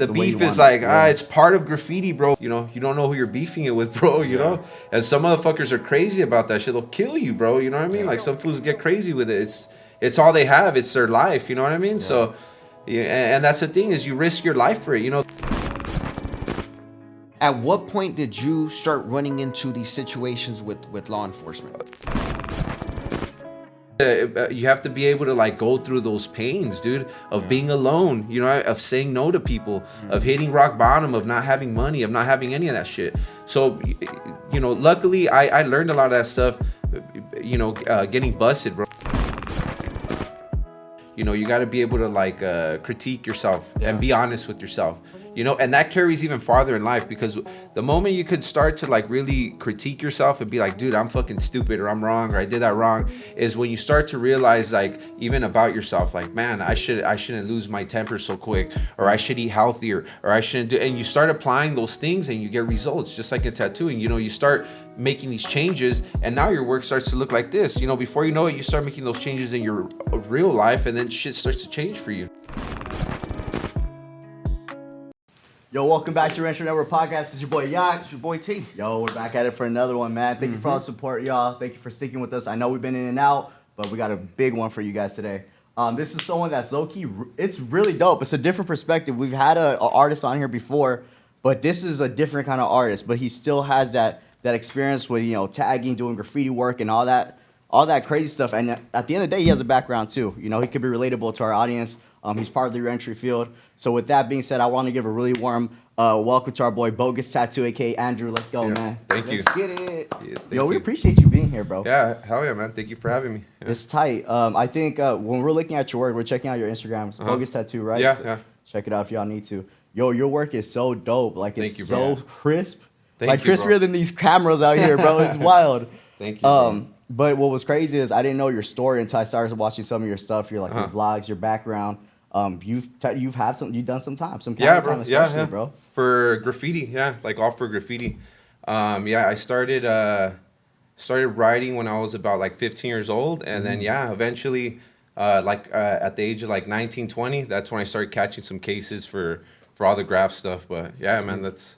the beef is like, it's part of graffiti, bro. You know, you don't know who you're beefing it with, bro, you know? And some motherfuckers are crazy about that shit. They'll kill you, bro, you know what I mean? Like, some fools get crazy with it. It's all they have. It's their life, you know what I mean? So, yeah, and that's the thing, is you risk your life for it, you know? At what point did you start running into these situations with law enforcement? You have to be able to like go through those pains, dude, of being alone, you know, of saying no to people, of hitting rock bottom, of not having money, of not having any of that shit. So, you know, luckily I learned a lot of that stuff, you know, getting busted, bro. You know, you got to be able to like critique yourself and be honest with yourself, you know, and that carries even farther in life, because the moment you could start to like really critique yourself and be like, dude, I'm fucking stupid, or I'm wrong, or I did that wrong, is when you start to realize, like, even about yourself, like, man, I shouldn't lose my temper so quick, or I should eat healthier, or I shouldn't do, and you start applying those things and you get results, just like in tattooing. You know, you start making these changes and now your work starts to look like this. You know, before you know it, you start making those changes in your real life, and then shit starts to change for you. Yo, welcome back to Reentry Network Podcast. It's your boy Yak. It's your boy T. Yo, we're back at it for another one, man. Thank you for all the support, y'all. Thank you for sticking with us. I know we've been in and out, but we got a big one for you guys today. This is someone that's low-key, it's really dope. It's a different perspective. We've had an artist on here before, but this is a different kind of artist. But he still has that experience with, you know, tagging, doing graffiti work, and all that crazy stuff. And at the end of the day, he has a background too. You know, he could be relatable to our audience. He's part of the reentry field. So with that being said, I want to give a really warm welcome to our boy Bogus Tattoo, aka Andrew. Let's go, man. Thank you. Let's get it. Yeah, Yo, we appreciate you being here, bro. Yeah, hell yeah, man. Thank you for having me. Yeah. It's tight. I think when we're looking at your work, we're checking out your Instagram. It's Bogus Tattoo, right? Yeah, So yeah. Check it out if y'all need to. Yo, your work is so dope. Like, it's so crisp. Thank you, crispier bro. than these cameras out here, bro. It's wild. Thank you, bro. But what was crazy is I didn't know your story until I started watching some of your stuff. Your your vlogs, your background. You've done some time, Bro. especially, bro. For graffiti, like all for graffiti. I started writing when I was about like 15 years old, and then eventually, at the age of like 19, 20, that's when I started catching some cases for all the graph stuff. But yeah, man, that's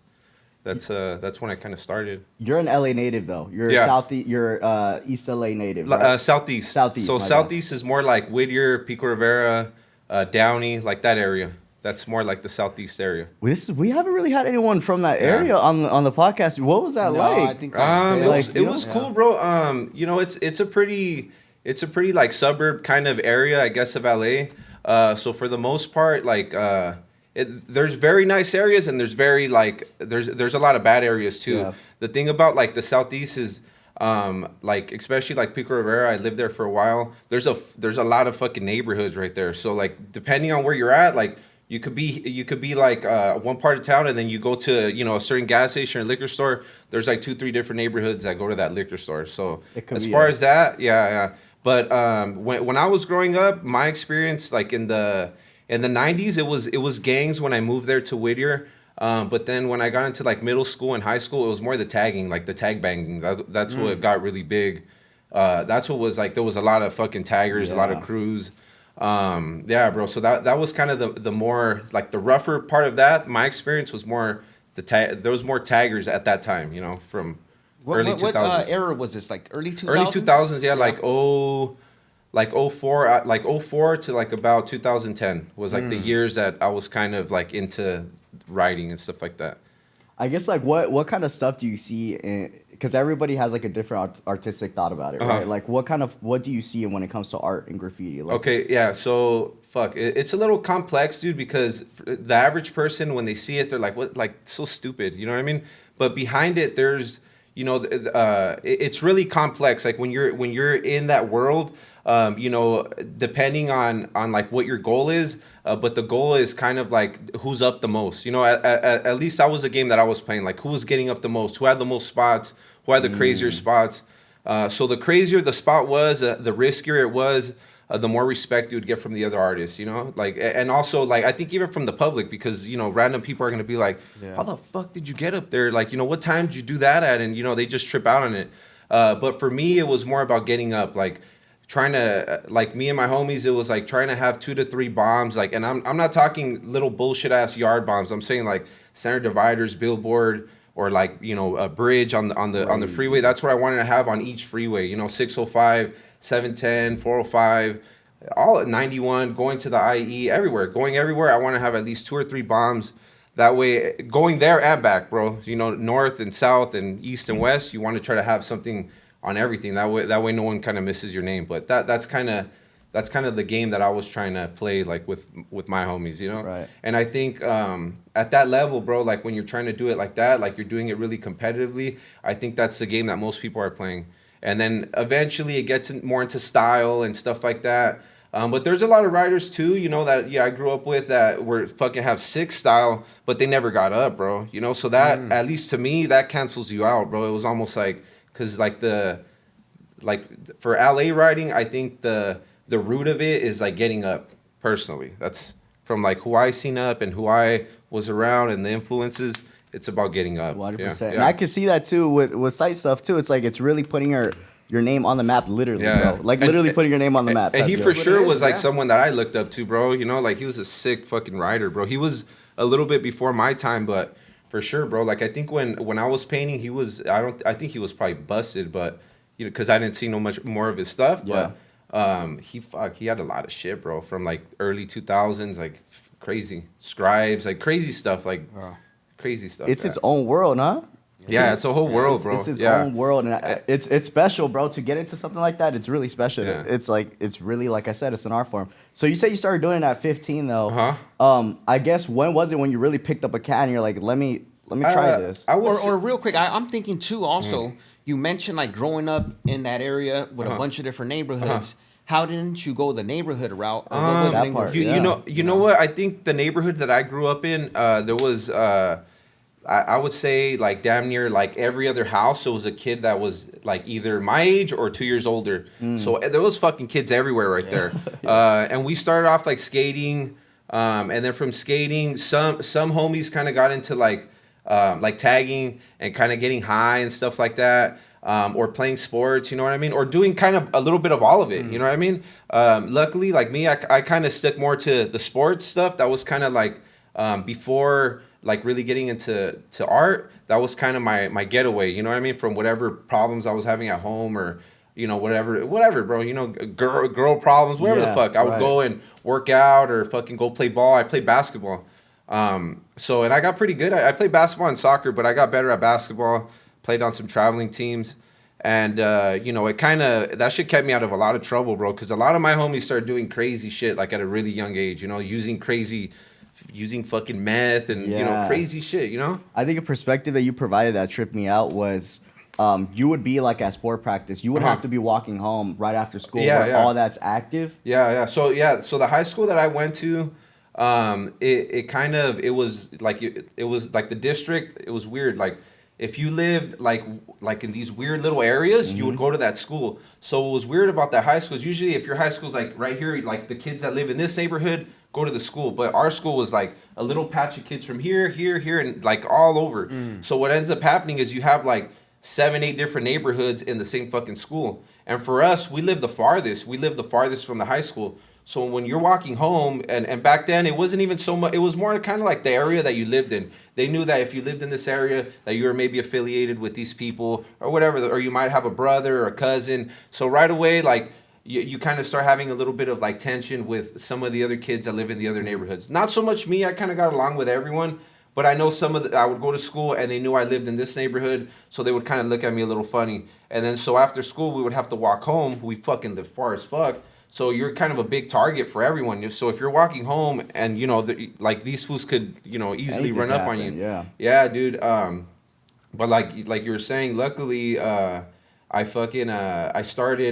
when I kind of started. You're an LA native though. You're you're East LA native, right? Southeast. Southeast. So Southeast is more like Whittier, Pico Rivera, Downey, like that area. That's more like the Southeast area. We haven't really had anyone from that area on the podcast. What was that like? I think it was cool, bro. You know, it's a pretty like suburb kind of area, I guess, of LA. So for the most part, like there's very nice areas, and there's there's a lot of bad areas too. Yeah. The thing about like the Southeast is like especially like Pico Rivera, I lived there for a while. There's a lot of fucking neighborhoods right there. So like depending on where you're at, like you could be like one part of town, and then you go to, you know, a certain gas station or liquor store. There's like 2-3 different neighborhoods that go to that liquor store. So as far as that, yeah. But when I was growing up, my experience like in the 90s, it was gangs when I moved there to Whittier. But then when I got into like middle school and high school, it was more the tagging, like the tag banging. That's what got really big. That's what was like, there was a lot of fucking taggers, a lot of crews. Bro. So that was kind of the more like the rougher part of that. My experience was more there was more taggers at that time, you know, from early 2000s. What era was this? Like early 2000s? Early 2000s, yeah. Like 04 to like about 2010 was like the years that I was kind of like into writing and stuff like that. I guess like what kind of stuff do you see in, because everybody has like a different artistic thought about it, right? Like what do you see when it comes to art and graffiti? Like, okay, yeah. So it's a little complex, dude, because the average person, when they see it, they're like, what, like so stupid, you know what I mean? But behind it, there's, you know, it's really complex. Like when you're in that world, you know, depending on like what your goal is, but the goal is kind of like who's up the most. You know, at least that was a game that I was playing. Like who was getting up the most, who had the most spots, who had the crazier spots. So the crazier the spot was, the riskier it was, the more respect you would get from the other artists, you know? Like, and also, like, I think even from the public, because, you know, random people are going to be like, how the fuck did you get up there? Like, you know, what time did you do that at? And, you know, they just trip out on it. But for me, it was more about getting up. Like, trying to like me and my homies, it was like trying to have 2 to 3 bombs, like, and I'm not talking little bullshit ass yard bombs. I'm saying like center dividers, billboard, or like, you know, a bridge on the freeway. That's what I wanted to have on each freeway. You know, 605, 710, 405, all at 91, going to the IE, everywhere, going everywhere. I want to have at least 2 or 3 bombs. That way, going there and back, bro. You know, north and south and east and west. You want to try to have something on everything. That way, no one kind of misses your name. But that's kind of the game that I was trying to play, like with my homies, you know. Right. And I think at that level, bro, like when you're trying to do it like that, like you're doing it really competitively, I think that's the game that most people are playing. And then eventually it gets more into style and stuff like that. But there's a lot of riders too, you know, that I grew up with that were fucking have 6 style, but they never got up, bro. You know, so that at least to me that cancels you out, bro. It was almost like, because like for LA riding, I think the root of it is like getting up personally. That's from like who I seen up and who I was around and the influences. It's about getting up. 100%. Yeah. And I can see that too with site stuff too. It's like it's really putting your name on the map, literally, bro. Like literally putting your name on the map. And he for sure was like someone that I looked up to, bro. You know, like he was a sick fucking rider, bro. He was a little bit before my time, but for sure, bro. Like I think when I was painting, he was I think he was probably busted, but you know, because I didn't see no much more of his stuff. Yeah. But he had a lot of shit, bro, from like early 2000s, like crazy scribes, like crazy stuff, like crazy stuff. It's its own world, huh? Yeah, it's a whole world, bro. It's its own world, and it's special, bro. To get into something like that, it's really special. Yeah. It's really, like I said, it's an art form. So you said you started doing it at 15, though. Uh-huh. I guess when was it when you really picked up a cat and you're like, let me try this? Or real quick, I'm thinking too. Also, you mentioned like growing up in that area with a bunch of different neighborhoods. How didn't you go the neighborhood route? Or what was that the part, You know what? I think the neighborhood that I grew up in, there was. I would say like damn near like every other house, there was a kid that was like either my age or 2 years older. So there was fucking kids everywhere right there. And we started off like skating, and then from skating, some homies kind of got into like tagging and kind of getting high and stuff like that, or playing sports, you know what I mean, or doing kind of a little bit of all of it, you know what I mean. Luckily, like me, I kind of stuck more to the sports stuff. That was kind of like before. Like really getting into art, that was kind of my getaway, you know what I mean, from whatever problems I was having at home, or you know whatever, bro, you know, girl problems, whatever the fuck. I would go and work out or fucking go play ball. I played basketball, so and I got pretty good. I played basketball and soccer, but I got better at basketball. Played on some traveling teams, and you know, it kind of that shit kept me out of a lot of trouble, bro, because a lot of my homies started doing crazy shit like at a really young age, you know, using fucking meth and you know, crazy shit, you know. I think a perspective that you provided that tripped me out was you would be like at sport practice, you would have to be walking home right after school where all that's active. So the high school that I went to, it was like the district. It was weird. Like if you lived like in these weird little areas, you would go to that school. So what was weird about that high school is usually if your high school's like right here, like the kids that live in this neighborhood go to the school, but our school was like a little patch of kids from here, and like all over. So what ends up happening is you have like 7-8 different neighborhoods in the same fucking school. And for us, we live the farthest from the high school. So when you're walking home, and back then it wasn't even so much, it was more kind of like the area that you lived in. They knew that if you lived in this area that you were maybe affiliated with these people or whatever, or you might have a brother or a cousin. So right away, like you kind of start having a little bit of like tension with some of the other kids that live in the other neighborhoods. Not so much me, I kind of got along with everyone, but I know I would go to school and they knew I lived in this neighborhood, so they would kind of look at me a little funny. And then so after school, we would have to walk home. We fucking live far as fuck. So you're kind of a big target for everyone. So if you're walking home and, you know, like these fools could, you know, easily run up on you. Yeah, dude. But like you were saying, luckily, I started,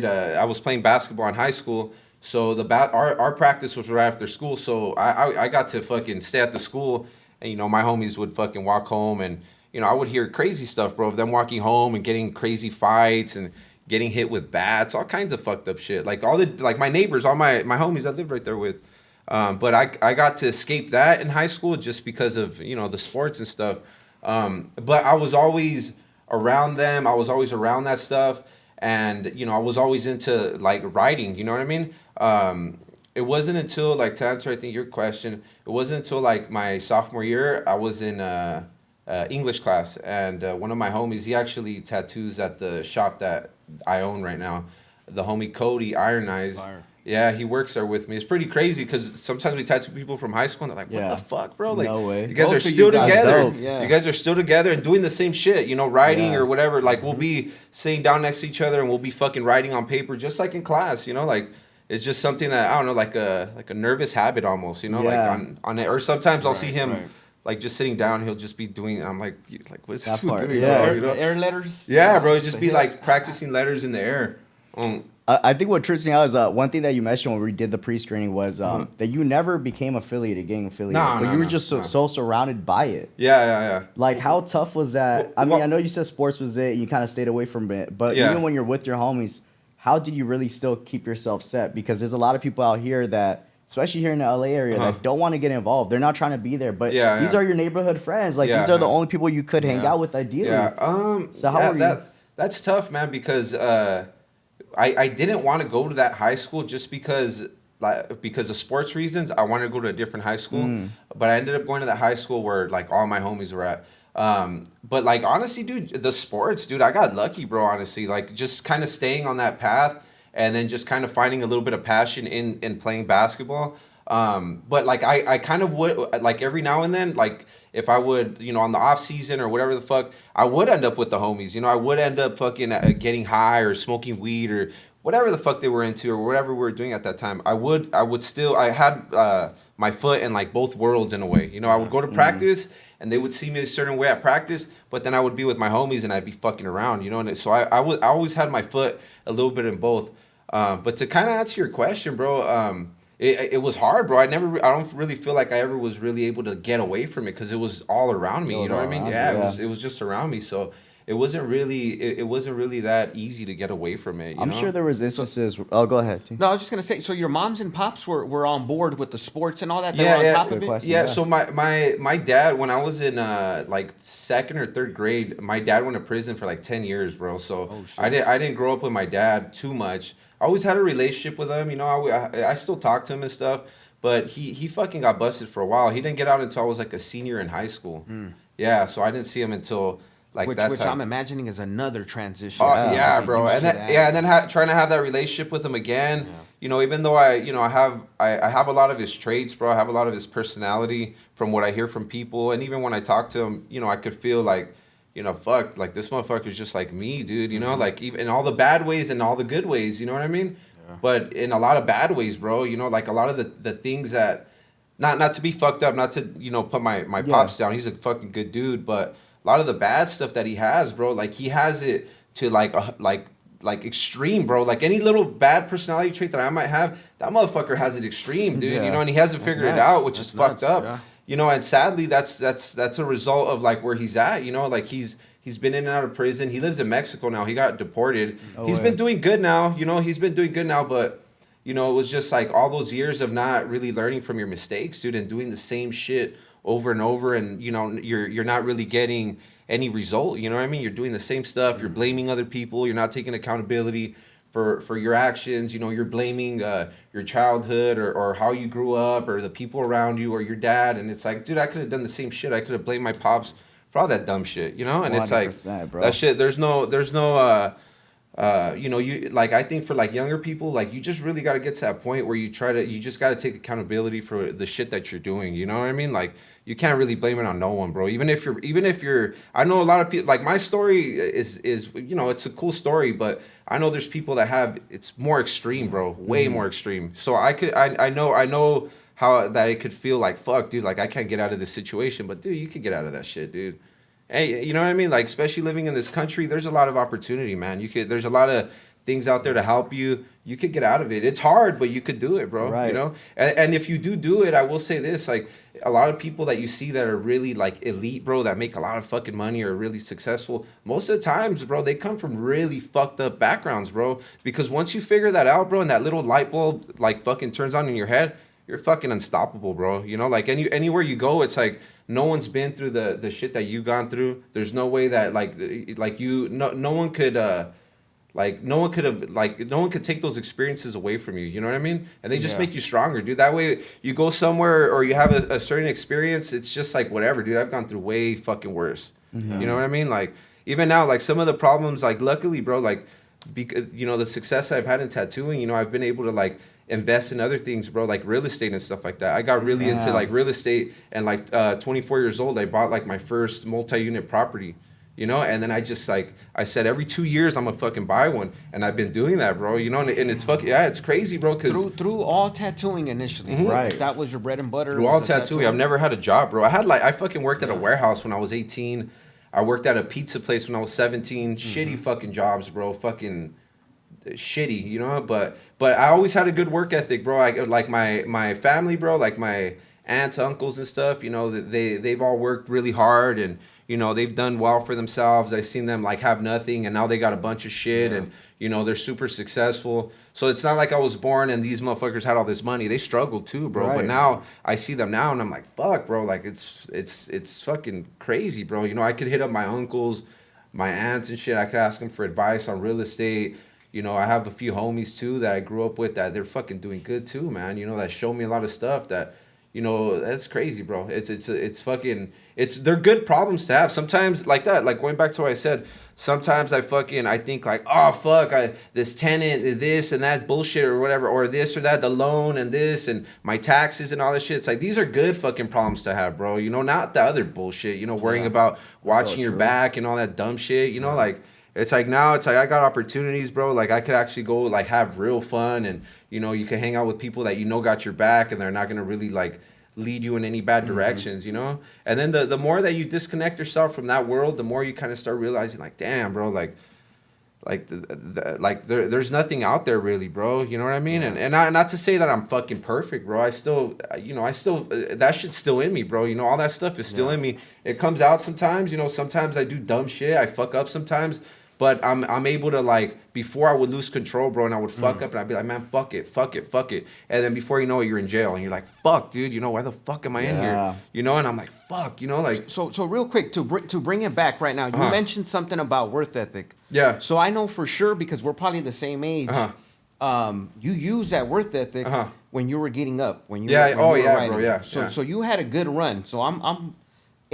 I was playing basketball in high school. So our practice was right after school. So I got to fucking stay at the school, and, you know, my homies would fucking walk home, and, you know, I would hear crazy stuff, bro, of them walking home and getting crazy fights and getting hit with bats, all kinds of fucked up shit. Like my neighbors, all my homies I lived right there with. But I got to escape that in high school just because of, you know, the sports and stuff. But I was always around them. I was always around that stuff. and I was always into like writing. You know what I mean? It wasn't until like to answer I think your question. It wasn't until like my sophomore year I was in English class, and one of my homies, he actually tattoos at the shop that I own right now. The homie Cody Iron Eyes. Fire. Yeah, he works there with me. It's pretty crazy because sometimes we tattoo people from high school and they're like, "What the fuck, bro? Like, no way. you guys Both are of you still guys together. dope. Yeah. You guys are still together and doing the same shit, writing Yeah. or whatever. Like, we'll be sitting down next to each other and we'll be fucking writing on paper just like in class, like it's just something that I don't know, like a nervous habit almost, like Yeah. on it. Or sometimes I'll see him right. like just sitting down, he'll just be doing it. I'm like what's this That part, doing, yeah. bro? The air letters. Yeah, bro, it'd just The be hit. like practicing letters in the air. I think what trips me out is one thing that you mentioned when we did the pre-screening was that you never became affiliated, gang affiliated, but you were just so surrounded by it. Yeah. Like, how tough was that? I mean, I know you said sports was it, and you kind of stayed away from it, but Yeah. even when you're with your homies, how did you really still keep yourself set? Because there's a lot of people out here that, especially here in the LA area, that don't want to get involved. They're not trying to be there, but these are your neighborhood friends. Like, these are the only people you could hang out with ideally. Yeah. So how were you? That's tough, man, because I didn't want to go to that high school just because of sports reasons. I wanted to go to a different high school, but I ended up going to that high school where like all my homies were at. But like honestly, dude, the sports, dude, I got lucky, bro. Honestly, like just kind of staying on that path, and then just kind of finding a little bit of passion in playing basketball. But like I kind of would like every now and then, like if I would, on the off season or whatever the fuck, I would end up with the homies. I would end up fucking getting high or smoking weed or whatever the fuck they were into or whatever we were doing at that time. I had my foot in like both worlds in a way. I would go to practice and they would see me a certain way at practice, but then I would be with my homies and I'd be fucking around, and so I always had my foot a little bit in both. But to kind of answer your question, bro, it was hard, bro. I don't really feel like I ever was really able to get away from it because it was all around me. You know what I mean? Yeah, it was just around me. So it wasn't really that easy to get away from it. I'm sure there was instances. Oh, go ahead. T. No, I was just gonna say. So your moms and pops were on board with the sports and all that. They Yeah, were on yeah. top Good of it. question. Yeah, Yeah. so my dad, when I was in like second or third grade, my dad went to prison for like 10 years, bro. So I didn't grow up with my dad too much. I always had a relationship with him, I still talk to him and stuff, but he fucking got busted for a while. He didn't get out until I was like a senior in high school. Yeah, so I didn't see him until like Which that time. I'm imagining is another transition. Oh, yeah, bro. Used And to then, that. and then trying to have that relationship with him again. Even though I have a lot of his traits, bro. I have a lot of his personality from what I hear from people, and even when I talk to him, I could feel like, fuck, like this motherfucker's just like me, dude. Like even in all the bad ways and all the good ways. You know what I mean? Yeah. But in a lot of bad ways, bro. Like a lot of the things that, not to be fucked up, not to put my pops down. He's a fucking good dude, but a lot of the bad stuff that he has, bro, like he has it to like extreme, bro. Like any little bad personality trait that I might have, that motherfucker has it extreme, dude. Yeah. And he hasn't figured it out, which is fucked up. Yeah. And sadly that's a result of like where he's at. Like he's been in and out of prison. He lives in Mexico now. He got deported. He's been doing good now. He's been doing good now, but it was just like all those years of not really learning from your mistakes, dude, and doing the same shit over and over, and you're not really getting any result. You know what I mean? You're doing the same stuff. You're blaming other people. You're not taking accountability for your actions. You're blaming your childhood or how you grew up or the people around you or your dad. And it's like, dude, I could have done the same shit. I could have blamed my pops for all that dumb shit. And it's like, bro. that shit. There's no you like, I think for like younger people, like you just really got to get to that point where you just got to take accountability for the shit that you're doing. You know what I mean? Like you can't really blame it on no one, bro. Even if you're, I know a lot of people, like my story is it's a cool story, but I know there's people that it's more extreme, bro, way more extreme. So I know how that it could feel like, fuck, dude, like I can't get out of this situation, but dude, you could get out of that shit, dude. Hey, you know what I mean? Like, especially living in this country, there's a lot of opportunity, man. There's a lot of things out there to help you. You could get out of it. It's hard, but you could do it, bro. Right. And if you do it, I will say this, like a lot of people that you see that are really like elite, bro, that make a lot of fucking money or really successful, most of the times, bro, they come from really fucked up backgrounds, bro. Because once you figure that out, bro, and that little light bulb like fucking turns on in your head, you're fucking unstoppable, bro. Like anywhere you go, it's like no one's been through the shit that you've gone through. There's no way that no one could Like no one could take those experiences away from you. You know what I mean? And they just Yeah. make you stronger, dude. That way you go somewhere or you have a certain experience. It's just like whatever, dude. I've gone through way fucking worse. Mm-hmm. You know what I mean? Like even now, like some of the problems, like luckily, bro, like because you know the success I've had in tattooing, you know, I've been able to like invest in other things, bro, like real estate and stuff like that. I got really into like real estate, and like 24 years old, I bought like my first multi-unit property. You know, and then I just like I said every 2 years I'm gonna fucking buy one, and I've been doing that, bro. You know, and it's fucking it's crazy, bro. Cause through all tattooing initially, Right. That was your bread and butter. through all tattooing, I've never had a job, bro. I fucking worked at a warehouse when I was 18. I worked at a pizza place when I was 17. Shitty fucking jobs, bro. Fucking shitty, you know. But I always had a good work ethic, bro. I like my family, bro. Like my aunts, uncles, and stuff. You know, they've all worked really hard and. You know, they've done well for themselves. I've seen them like have nothing and now they got a bunch of shit and, you know, they're super successful. So it's not like I was born and these motherfuckers had all this money. They struggled too, bro. Right. But now I see them now and I'm like, fuck, bro. Like it's fucking crazy, bro. You know, I could hit up my uncles, my aunts and shit. I could ask them for advice on real estate. You know, I have a few homies too that I grew up with that they're fucking doing good too, man. You know, that show me a lot of stuff that, you know, that's crazy, bro. It's fucking, they're good problems to have. Sometimes like that, like going back to what I said, sometimes I think like, oh, fuck, this tenant, this and that bullshit or whatever, or this or that, the loan and this and my taxes and all this shit. It's like, these are good fucking problems to have, bro. You know, not the other bullshit, you know, worrying about watching your back and all that dumb shit, you know, like, it's like now it's like I got opportunities, bro. Like I could actually go like have real fun and, you know, you can hang out with people that you know got your back and they're not going to really like lead you in any bad directions, you know? And then the more that you disconnect yourself from that world, the more you kind of start realizing like, damn, bro, like there's nothing out there really, bro. You know what I mean? And not to say that I'm fucking perfect, bro. I still that shit's still in me, bro. You know, all that stuff is still in me. It comes out sometimes, you know, sometimes I do dumb shit. I fuck up sometimes. But I'm able to like before I would lose control, bro, and I would fuck up and I'd be like, man, fuck it. And then before you know it, you're in jail and you're like, fuck, dude, you know, why the fuck am I in here? You know, and I'm like, fuck, you know, like So real quick to bring it back right now, you mentioned something about worth ethic. Yeah. So I know for sure because we're probably the same age. You used that worth ethic when you were getting up, when you were writing. Bro, yeah. So you had a good run. So I'm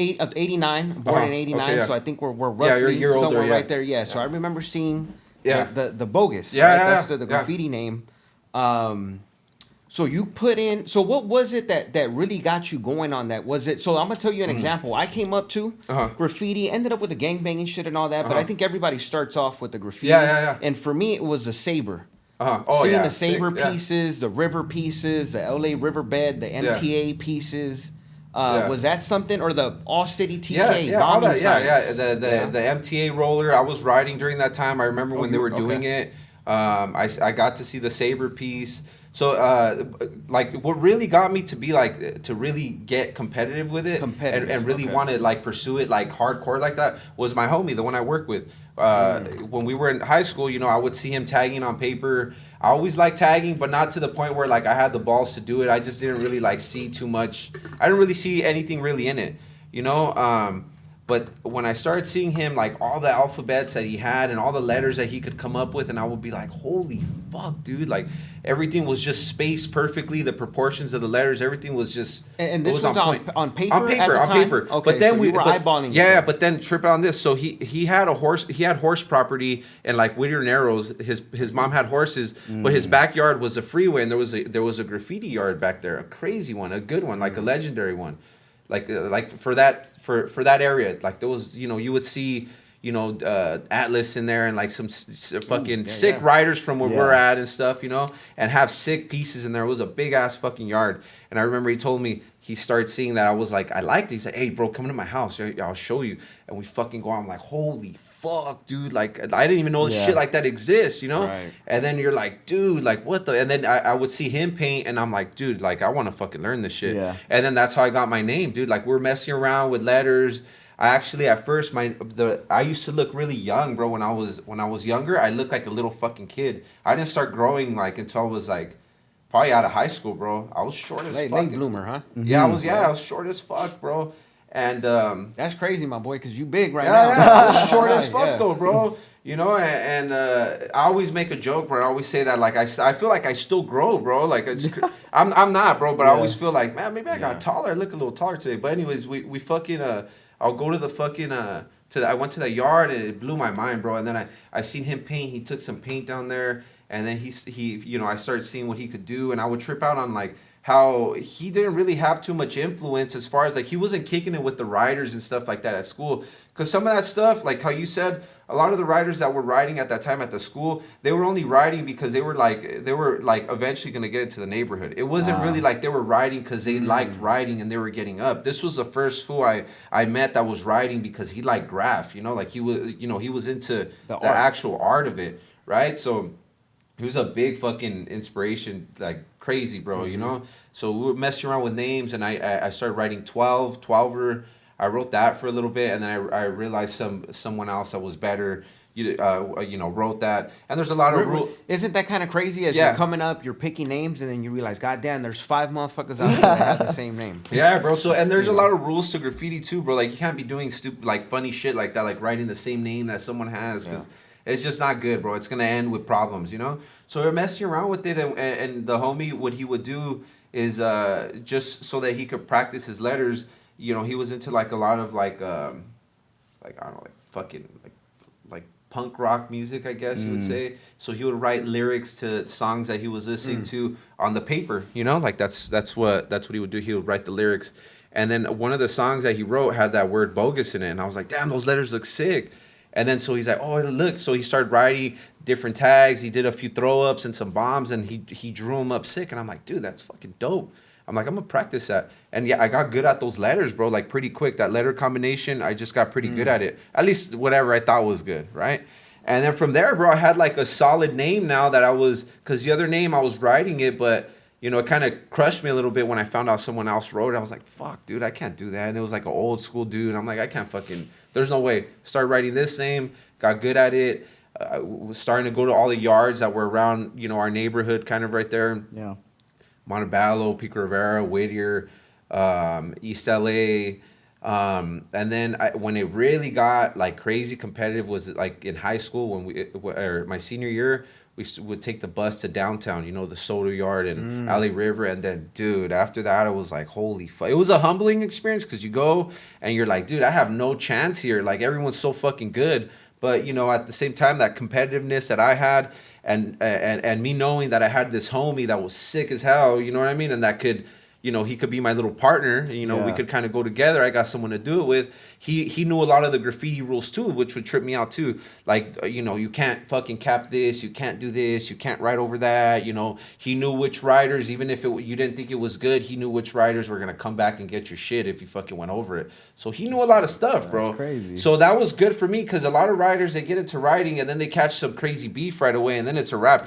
89, born in 89, okay, so I think we're roughly you're older, somewhere right there. Yeah. So I remember seeing the Bogus. Yeah, right? yeah, That's the graffiti name. So you put in. So what was it that really got you going on that? Was it? So I'm gonna tell you an example. I came up to graffiti, ended up with the gangbanging shit and all that. But I think everybody starts off with the graffiti. Yeah. And for me, it was the saber. Oh, Seeing yeah. the saber Sick, yeah. pieces, the river pieces, the LA riverbed, the MTA pieces. Was that something or the All City TK all bombing that, signs? The MTA roller. I was riding during that time. I remember when they were doing it. I got to see the saber piece. So like what really got me to be like to really get competitive with it and really want to like pursue it like hardcore like that was my homie, the one I work with. When we were in high school, you know, I would see him tagging on paper. I always liked tagging, but not to the point where like I had the balls to do it. I just didn't really like see too much. I didn't really see anything really in it, you know. But when I started seeing him, like all the alphabets that he had and all the letters that he could come up with, and I would be like, holy fuck, dude. Like everything was just spaced perfectly. The proportions of the letters, everything was just. And this was on paper? On paper, at the time? paper. Okay, but then so you were eyeballing. Yeah, but then trip on this. So he had a horse. He had horse property in like Whittier Narrows. His mom had horses, but his backyard was a freeway, and there was a graffiti yard back there, a crazy one, a good one, like a legendary one. Like for that area, like there was, you know, you would see, you know, Atlas in there and like some fucking sick riders from where we're at and stuff, you know, and have sick pieces in there. It was a big ass fucking yard. And I remember he told me he started seeing that. I was like, I liked it. He said, hey, bro, come to my house. I'll show you. And we fucking go out. I'm like, holy fuck, dude. Like, I didn't even know shit like that exists, you know? Right. And then you're like, dude, like, what the? And then I would see him paint, and I'm like, dude, like, I want to fucking learn this shit. Yeah. And then that's how I got my name, dude. Like, we're messing around with letters. I actually, at first, I used to look really young, bro. When I was younger, I looked like a little fucking kid. I didn't start growing, like, until I was, like, probably out of high school, bro. I was short as fuck. Late bloomer, huh? Yeah, I was short as fuck, bro. And that's crazy, my boy, because you big right yeah, now. I was short as fuck though, bro. You know, and I always make a joke, bro. I always say that, like, I feel like I still grow, bro. Like, I'm not, bro, but I always feel like, man, maybe I got taller. I look a little taller today. But anyways, we fucking, I'll go to the fucking, I went to the yard and it blew my mind, bro. And then I seen him paint. He took some paint down there. And then he, you know, I started seeing what he could do. And I would trip out on, like, how he didn't really have too much influence as far as, like, he wasn't kicking it with the writers and stuff like that at school. Because some of that stuff, like how you said, a lot of the writers that were writing at that time at the school, they were only writing because they were like eventually going to get into the neighborhood. It wasn't really like they were writing because they liked writing and they were getting up. This was the first fool I met that was writing because he liked graph, you know, like he was into the actual art of it, right? So he was a big fucking inspiration, like crazy, bro, you know? So we were messing around with names and I started writing 12er. I wrote that for a little bit, and then I realized someone else that was better, you know, wrote that. And there's a lot of rules. Isn't that kind of crazy? As you're coming up, you're picking names, and then you realize, God damn, there's 5 motherfuckers out there that have the same name. Yeah, bro. So, and there's a lot of rules to graffiti too, bro. Like, you can't be doing stupid, like, funny shit like that, like writing the same name that someone has, because it's just not good, bro. It's gonna end with problems, you know. So we're messing around with it, and the homie, what he would do is just so that he could practice his letters. You know, he was into like a lot of like I don't know, like fucking like punk rock music, I guess you would say. So he would write lyrics to songs that he was listening to on the paper. You know, like that's what he would do. He would write the lyrics, and then one of the songs that he wrote had that word bogus in it, and I was like, damn, those letters look sick. And then so he's like, oh, look. So he started writing different tags. He did a few throw ups and some bombs, and he drew them up sick. And I'm like, dude, that's fucking dope. I'm like, I'm gonna practice that. And yeah, I got good at those letters, bro, like pretty quick. That letter combination, I just got pretty good at it. At least whatever I thought was good, right? And then from there, bro, I had like a solid name now that because the other name I was writing it, but you know, it kind of crushed me a little bit when I found out someone else wrote it. I was like, fuck, dude, I can't do that. And it was like an old school dude. I'm like, I can't fucking, there's no way. Started writing this name, got good at it. Was starting to go to all the yards that were around, you know, our neighborhood kind of right there. Yeah. Montebello, Pico Rivera, Whittier, East LA. And then when it really got like crazy competitive was like in high school or my senior year, we would take the bus to downtown, you know, the Soda Yard and Alley River. And then, dude, after that, I was like, holy fuck. It was a humbling experience because you go and you're like, dude, I have no chance here. Like, everyone's so fucking good. But, you know, at the same time, that competitiveness that I had and me knowing that I had this homie that was sick as hell, you know what I mean? And that could, you know, he could be my little partner, you know, we could kind of go together. I got someone to do it with. He knew a lot of the graffiti rules too, which would trip me out too. Like, you know, you can't fucking cap this, you can't do this, you can't write over that, you know. He knew which writers, even if you didn't think it was good, he knew which writers were going to come back and get your shit if you fucking went over it. So he knew a lot of stuff, bro. That's crazy. So that was good for me because a lot of writers, they get into writing and then they catch some crazy beef right away and then it's a wrap.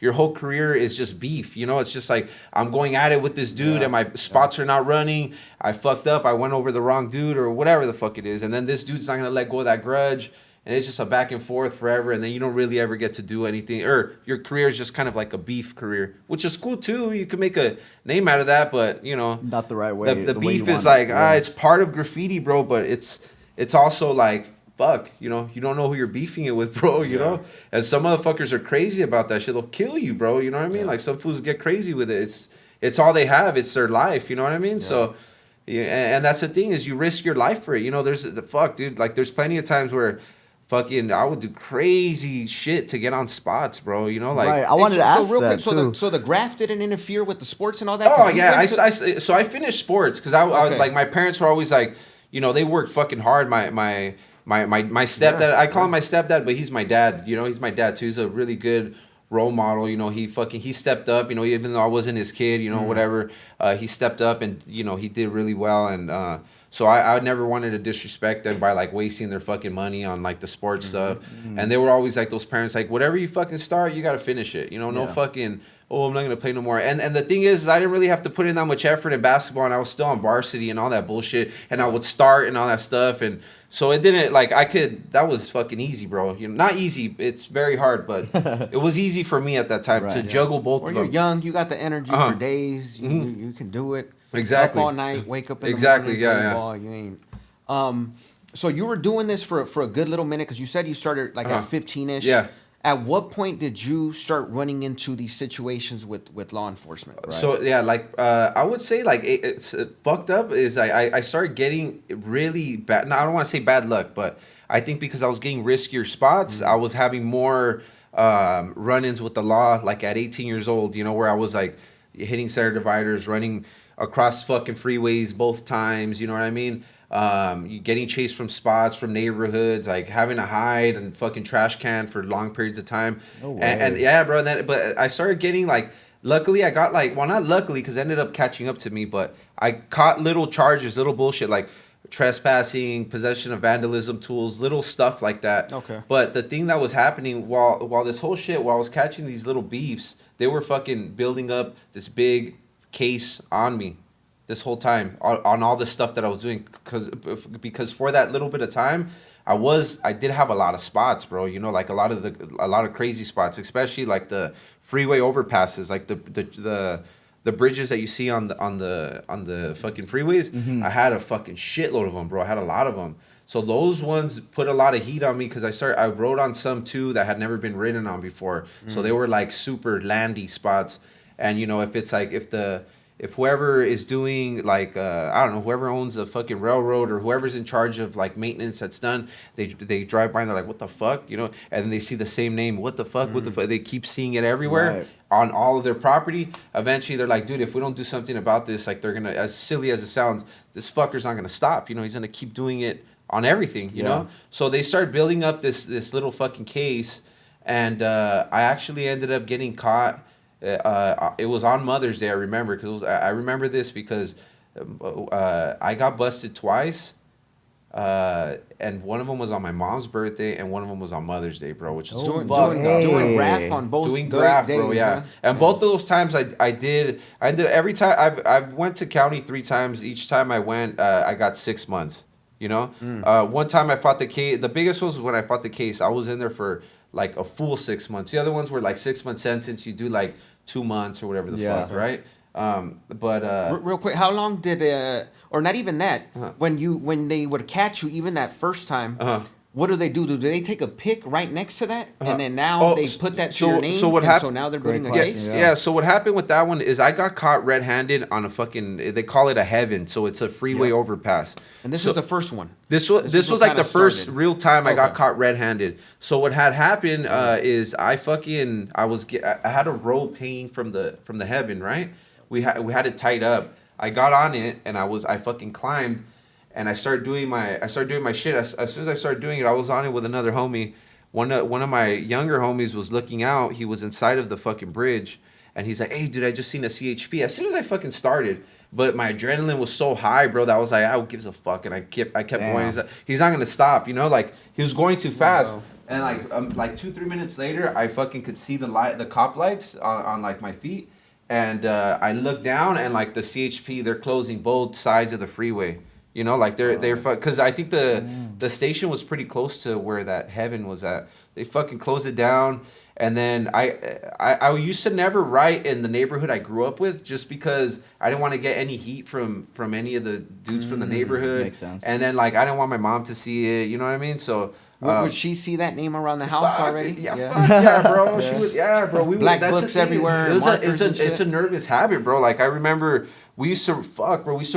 Your whole career is just beef, you know. It's just like, I'm going at it with this dude and my spots are not running. I fucked up. I went over the wrong dude or whatever the fuck it is. And then this dude's not going to let go of that grudge. And it's just a back and forth forever. And then you don't really ever get to do anything. Or your career is just kind of like a beef career, which is cool too. You can make a name out of that. But, you know. Not the right way. The beef is like, it's part of graffiti, bro. But it's also like, fuck, you know, you don't know who you're beefing it with, bro, you know? And some motherfuckers are crazy about that shit. They'll kill you, bro. You know what I mean? Like, some fools get crazy with it. It's all they have. It's their life. You know what I mean? Yeah. So, and that's the thing is you risk your life for it. You know, there's dude. Like, there's plenty of times where fucking I would do crazy shit to get on spots, bro. You know, like. Right. I wanted to ask real that quick, too. So the graph didn't interfere with the sports and all that? Oh yeah, so I finished sports because I like my parents were always like, you know, they worked fucking hard. My stepdad, I call him my stepdad, but he's my dad. You know, he's my dad too. He's a really good role model. You know, he stepped up, you know, even though I wasn't his kid, you know, whatever, he stepped up and, you know, he did really well. And so I never wanted to disrespect them by like wasting their fucking money on like the sports stuff. And they were always like those parents, like, whatever you fucking start, you got to finish it. You know, no fucking, oh, I'm not going to play no more. And the thing is, I didn't really have to put in that much effort in basketball, and I was still on varsity and all that bullshit, and I would start and all that stuff. And so it didn't, like, that was fucking easy, bro. You know, not easy, it's very hard, but it was easy for me at that time to juggle both of them. You're young, you got the energy for days, you can do it. Exactly. Up all night, wake up in the morning, ball, you ain't. So you were doing this for a good little minute because you said you started like at 15-ish. Yeah. At what point did you start running into these situations with law enforcement? Right? So yeah, like I would say like it's fucked up is I started getting really bad. No, I don't want to say bad luck, but I think because I was getting riskier spots, I was having more run-ins with the law. Like at 18 years old, you know, where I was like hitting center dividers, running across fucking freeways both times. You know what I mean? You getting chased from spots, from neighborhoods, like having to hide and fucking trash can for long periods of time. No way. And yeah, bro. But I started getting like, luckily I got like, well, not luckily because it ended up catching up to me, but I caught little charges, little bullshit like trespassing, possession of vandalism tools, little stuff like that. Okay. But the thing that was happening while this whole shit, while I was catching these little beefs, they were fucking building up this big case on me. This whole time on all the stuff that I was doing because for that little bit of time I did have a lot of spots, bro, you know, like a lot of crazy spots, especially like the freeway overpasses, like the bridges that you see on the fucking freeways. I had a fucking shitload of them, bro. I had a lot of them. So those ones put a lot of heat on me because I rode on some too that had never been ridden on before. So they were like super landy spots. And you know, if whoever is doing like I don't know, whoever owns a fucking railroad or whoever's in charge of like maintenance that's done, they drive by and they're like, what the fuck, you know, and then they see the same name, what the fuck, what the fuck, they keep seeing it everywhere on all of their property. Eventually they're like, dude, if we don't do something about this, like they're gonna, as silly as it sounds, this fucker's not gonna stop, you know, he's gonna keep doing it on everything, you know. So they start building up this little fucking case, and I actually ended up getting caught. It was on Mother's Day, I remember, because I remember this because I got busted twice, and one of them was on my mom's birthday, and one of them was on Mother's Day, bro, which is doing graph on both graph, days, bro, yeah. And both of those times I did every time I've went to county 3 times. Each time I went, I got 6 months. You know, one time I fought the case. The biggest was when I fought the case. I was in there for like a full 6 months. The other ones were like 6 month sentence. You do like 2 months or whatever the fuck, right? Real quick, how long did or not even that, when they would catch you, even that first time, what do? Do they take a pic right next to that, and then now they put that to your name? So what happened? So now they're building a case. Yeah. So what happened with that one is I got caught red-handed on a fucking. They call it a heaven. So it's a freeway overpass. And this was the first one. This was like the first real time I got caught red-handed. So what had happened is I had a rope hanging from the heaven, right? We had it tied up. I got on it and I fucking climbed. And I started doing my shit. As soon as I started doing it, I was on it with another homie. One of my younger homies was looking out. He was inside of the fucking bridge, and he's like, "Hey, dude, I just seen a CHP." As soon as I fucking started, but my adrenaline was so high, bro, that I was like, "I gives a fuck," and I kept going. He's not gonna stop, you know, like he was going too fast. Wow. And like 2-3 minutes later, I fucking could see the cop lights on like my feet, and I looked down, and like the CHP, they're closing both sides of the freeway. You know, like they're because I think the station was pretty close to where that heaven was at. They fucking closed it down, and then I used to never write in the neighborhood I grew up with just because I didn't want to get any heat from any of the dudes from the neighborhood. Makes sense. And then like I didn't want my mom to see it. You know what I mean? So. Would she see that name around the house already? Yeah, bro. She would, bro. Black books everywhere. It's a nervous habit, bro. Like I remember we used to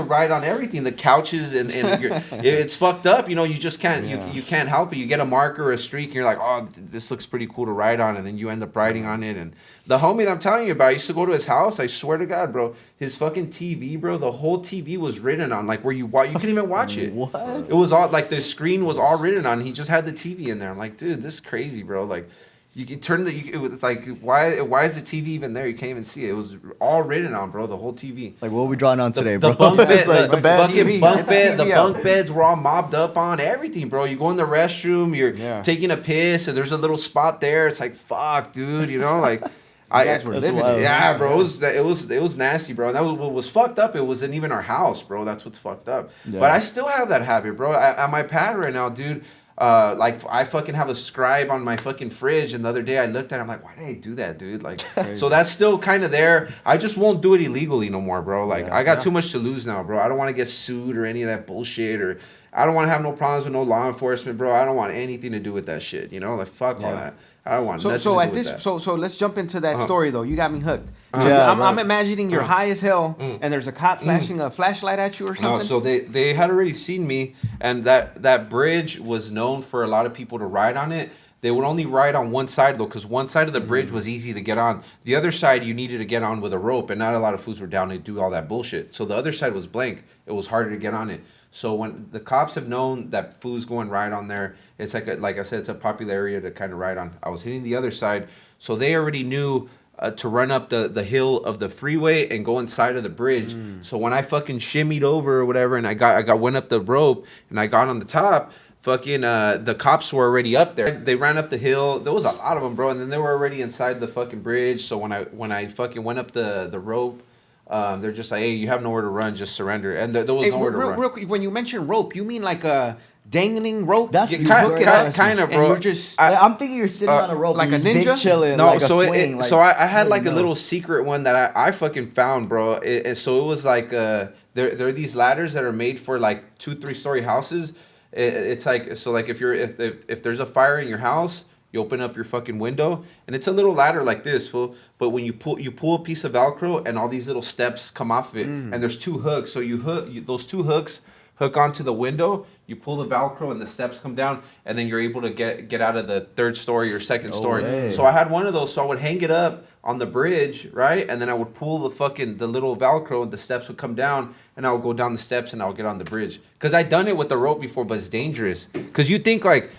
ride on everything, the couches, and it's fucked up. You know, you just can't you can't help it. You get a marker or a streak, and you're like, oh, this looks pretty cool to ride on, and then you end up riding on it. And the homie that I'm telling you about, I used to go to his house. I swear to God, bro, his fucking TV, bro, the whole TV was written on, like where you couldn't even watch it. What? It was all like the screen was all written on. He just had the TV in there. I'm like, dude, this is crazy, bro. Like, you can turn it's like, why is the TV even there? You can't even see it. It was all written on, bro. The whole TV. It's like, what are we drawing on today, bro? The bunk bed, like, the bunk beds were all mobbed up on everything, bro. You go in the restroom, you're taking a piss, and there's a little spot there. It's like, fuck, dude. You know, like. You guys were living it. Yeah, bro. It was nasty, bro. And that was what was fucked up. It wasn't even our house, bro. That's what's fucked up. Yeah. But I still have that habit, bro. At my pad right now, dude. Like I fucking have a scribe on my fucking fridge, and the other day I looked at it, I'm like, why did I do that, dude? Like, so that's still kind of there. I just won't do it illegally no more, bro. Like, I got too much to lose now, bro. I don't want to get sued or any of that bullshit, or I don't want to have no problems with no law enforcement, bro. I don't want anything to do with that shit. You know, like fuck all that. I don't want nothing to do with that. So let's jump into that story though. You got me hooked. So Yeah, I'm imagining you're high as hell, and there's a cop flashing a flashlight at you or something. No, so they had already seen me, and that bridge was known for a lot of people to ride on it. They would only ride on one side though, because one side of the bridge was easy to get on. The other side you needed to get on with a rope, and not a lot of fools were down to do all that bullshit. So the other side was blank. It was harder to get on it. So when the cops have known that fools go and ride on there, it's like I said, it's a popular area to kind of ride on. I was hitting the other side, so they already knew to run up the hill of the freeway and go inside of the bridge. So when I fucking shimmied over or whatever, and I went up the rope and I got on the top, fucking the cops were already up there. They ran up the hill. There was a lot of them, bro, and then they were already inside the fucking bridge. So when I fucking went up the rope. They're just like, hey, you have nowhere to run, just surrender. And there was nowhere to run. Real quick, when you mention rope, you mean like a dangling rope? That's kind of, bro. You're just, I'm thinking you're sitting on a rope, like a ninja, big chilling, no, like so a swing. so I had like a little secret one that I fucking found, bro. So it was like there are these ladders that are made for like 2-3 story houses. It's like, so like if there's a fire in your house, you open up your fucking window, and it's a little ladder like this, fool. But when you pull a piece of Velcro, and all these little steps come off of it, and there's 2 hooks. So those 2 hooks hook onto the window. You pull the Velcro, and the steps come down, and then you're able to get out of the 3rd story or 2nd story. Way. So I had one of those. So I would hang it up on the bridge, right, and then I would pull the little Velcro, and the steps would come down, and I would go down the steps, and I would get on the bridge. Cause I'd done it with the rope before, but it's dangerous. Cause you think like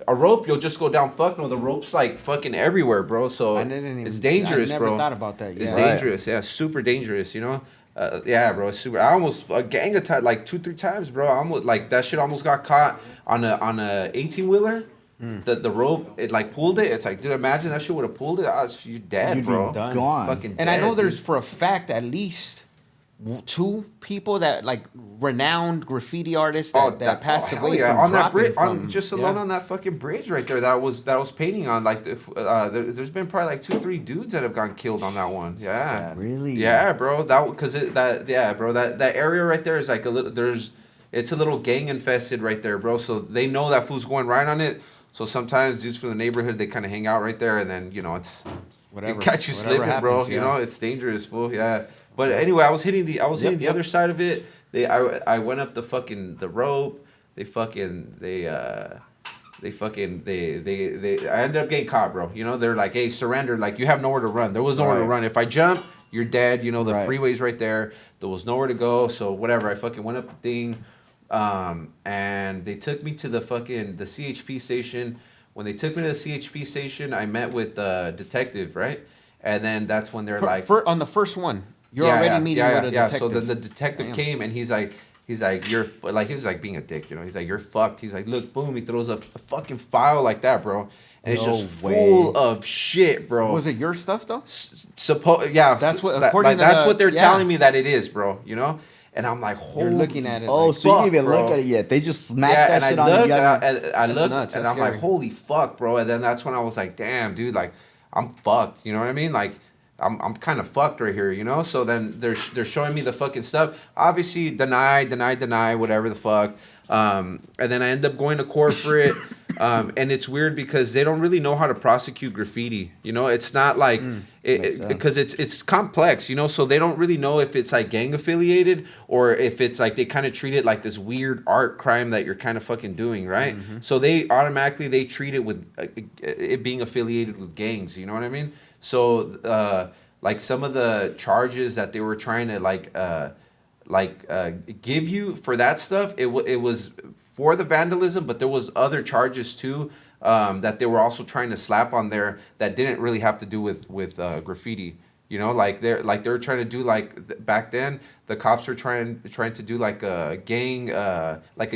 a rope, you'll just go down. Fuck no, the rope's like fucking everywhere, bro. So it's dangerous, I never bro. thought about that. Yeah. It's dangerous, yeah, super dangerous. You know, yeah, bro, it's super. I almost gang attacked like 2-3 times, bro. I almost like that shit almost got caught on a 18-wheeler. The rope, it like pulled it. It's like, dude, imagine that shit would have pulled it. You're dead, You'd bro. be gone. Fucking And dead, I know there's dude. for a fact at least 2 people that like renowned graffiti artists that passed hell away yeah. from on that bridge, dropping just alone on that fucking bridge right there that I was painting on. Like there's been probably like 2-3 dudes that have gotten killed on that one. Yeah, Really? Yeah, bro. That area right there is like a little. It's a little gang infested right there, bro. So they know that fool's going right on it. So sometimes dudes from the neighborhood, they kind of hang out right there, and then it's whatever. catch you slipping, happens, bro. yeah. You know, it's dangerous, fool. Yeah. But anyway, I was hitting the other side of it. I went up the rope. I ended up getting caught, bro. You know, they're like, hey, surrender. Like, you have nowhere to run. There was nowhere to run. If I jump, you're dead. You know, the freeway's right there. There was nowhere to go. So whatever. I fucking went up the thing. And they took me to the CHP station. When they took me to the CHP station, I met with the detective, right? And then that's when they're on the first one, you're already meeting with a detective. So then the detective came, and he's like, you're like, he was like being a dick, you know. He's like, you're fucked. He's like, look, boom. He throws a fucking file like that, bro. And it's just full of shit, bro. Was it your stuff though? That's what that's what they're telling me that it is, bro. You know. And I'm like, holy. You're looking at it. Oh, like, so you didn't even look at it yet. They just smacked that shit on you. I looked, and I'm scary. like, holy fuck, bro. And then that's when I was like, damn, dude, like, I'm fucked. You know what I mean? Like, I'm kind of fucked right here, you know? So then they're showing me the fucking stuff. Obviously, deny, whatever the fuck. And then I end up going to court for it. And it's weird because they don't really know how to prosecute graffiti. You know, it's not like because it's complex, you know, so they don't really know if it's like gang affiliated or if it's like they kind of treat it like this weird art crime that you're kind of fucking doing, right? Mm-hmm. So they automatically treat it with it being affiliated with gangs, you know what I mean? So like some of the charges that they were trying to give you for that stuff, it was for the vandalism, but there was other charges too that they were also trying to slap on there that didn't really have to do with graffiti. You know, like they're trying to do back then the cops were trying to do like a gang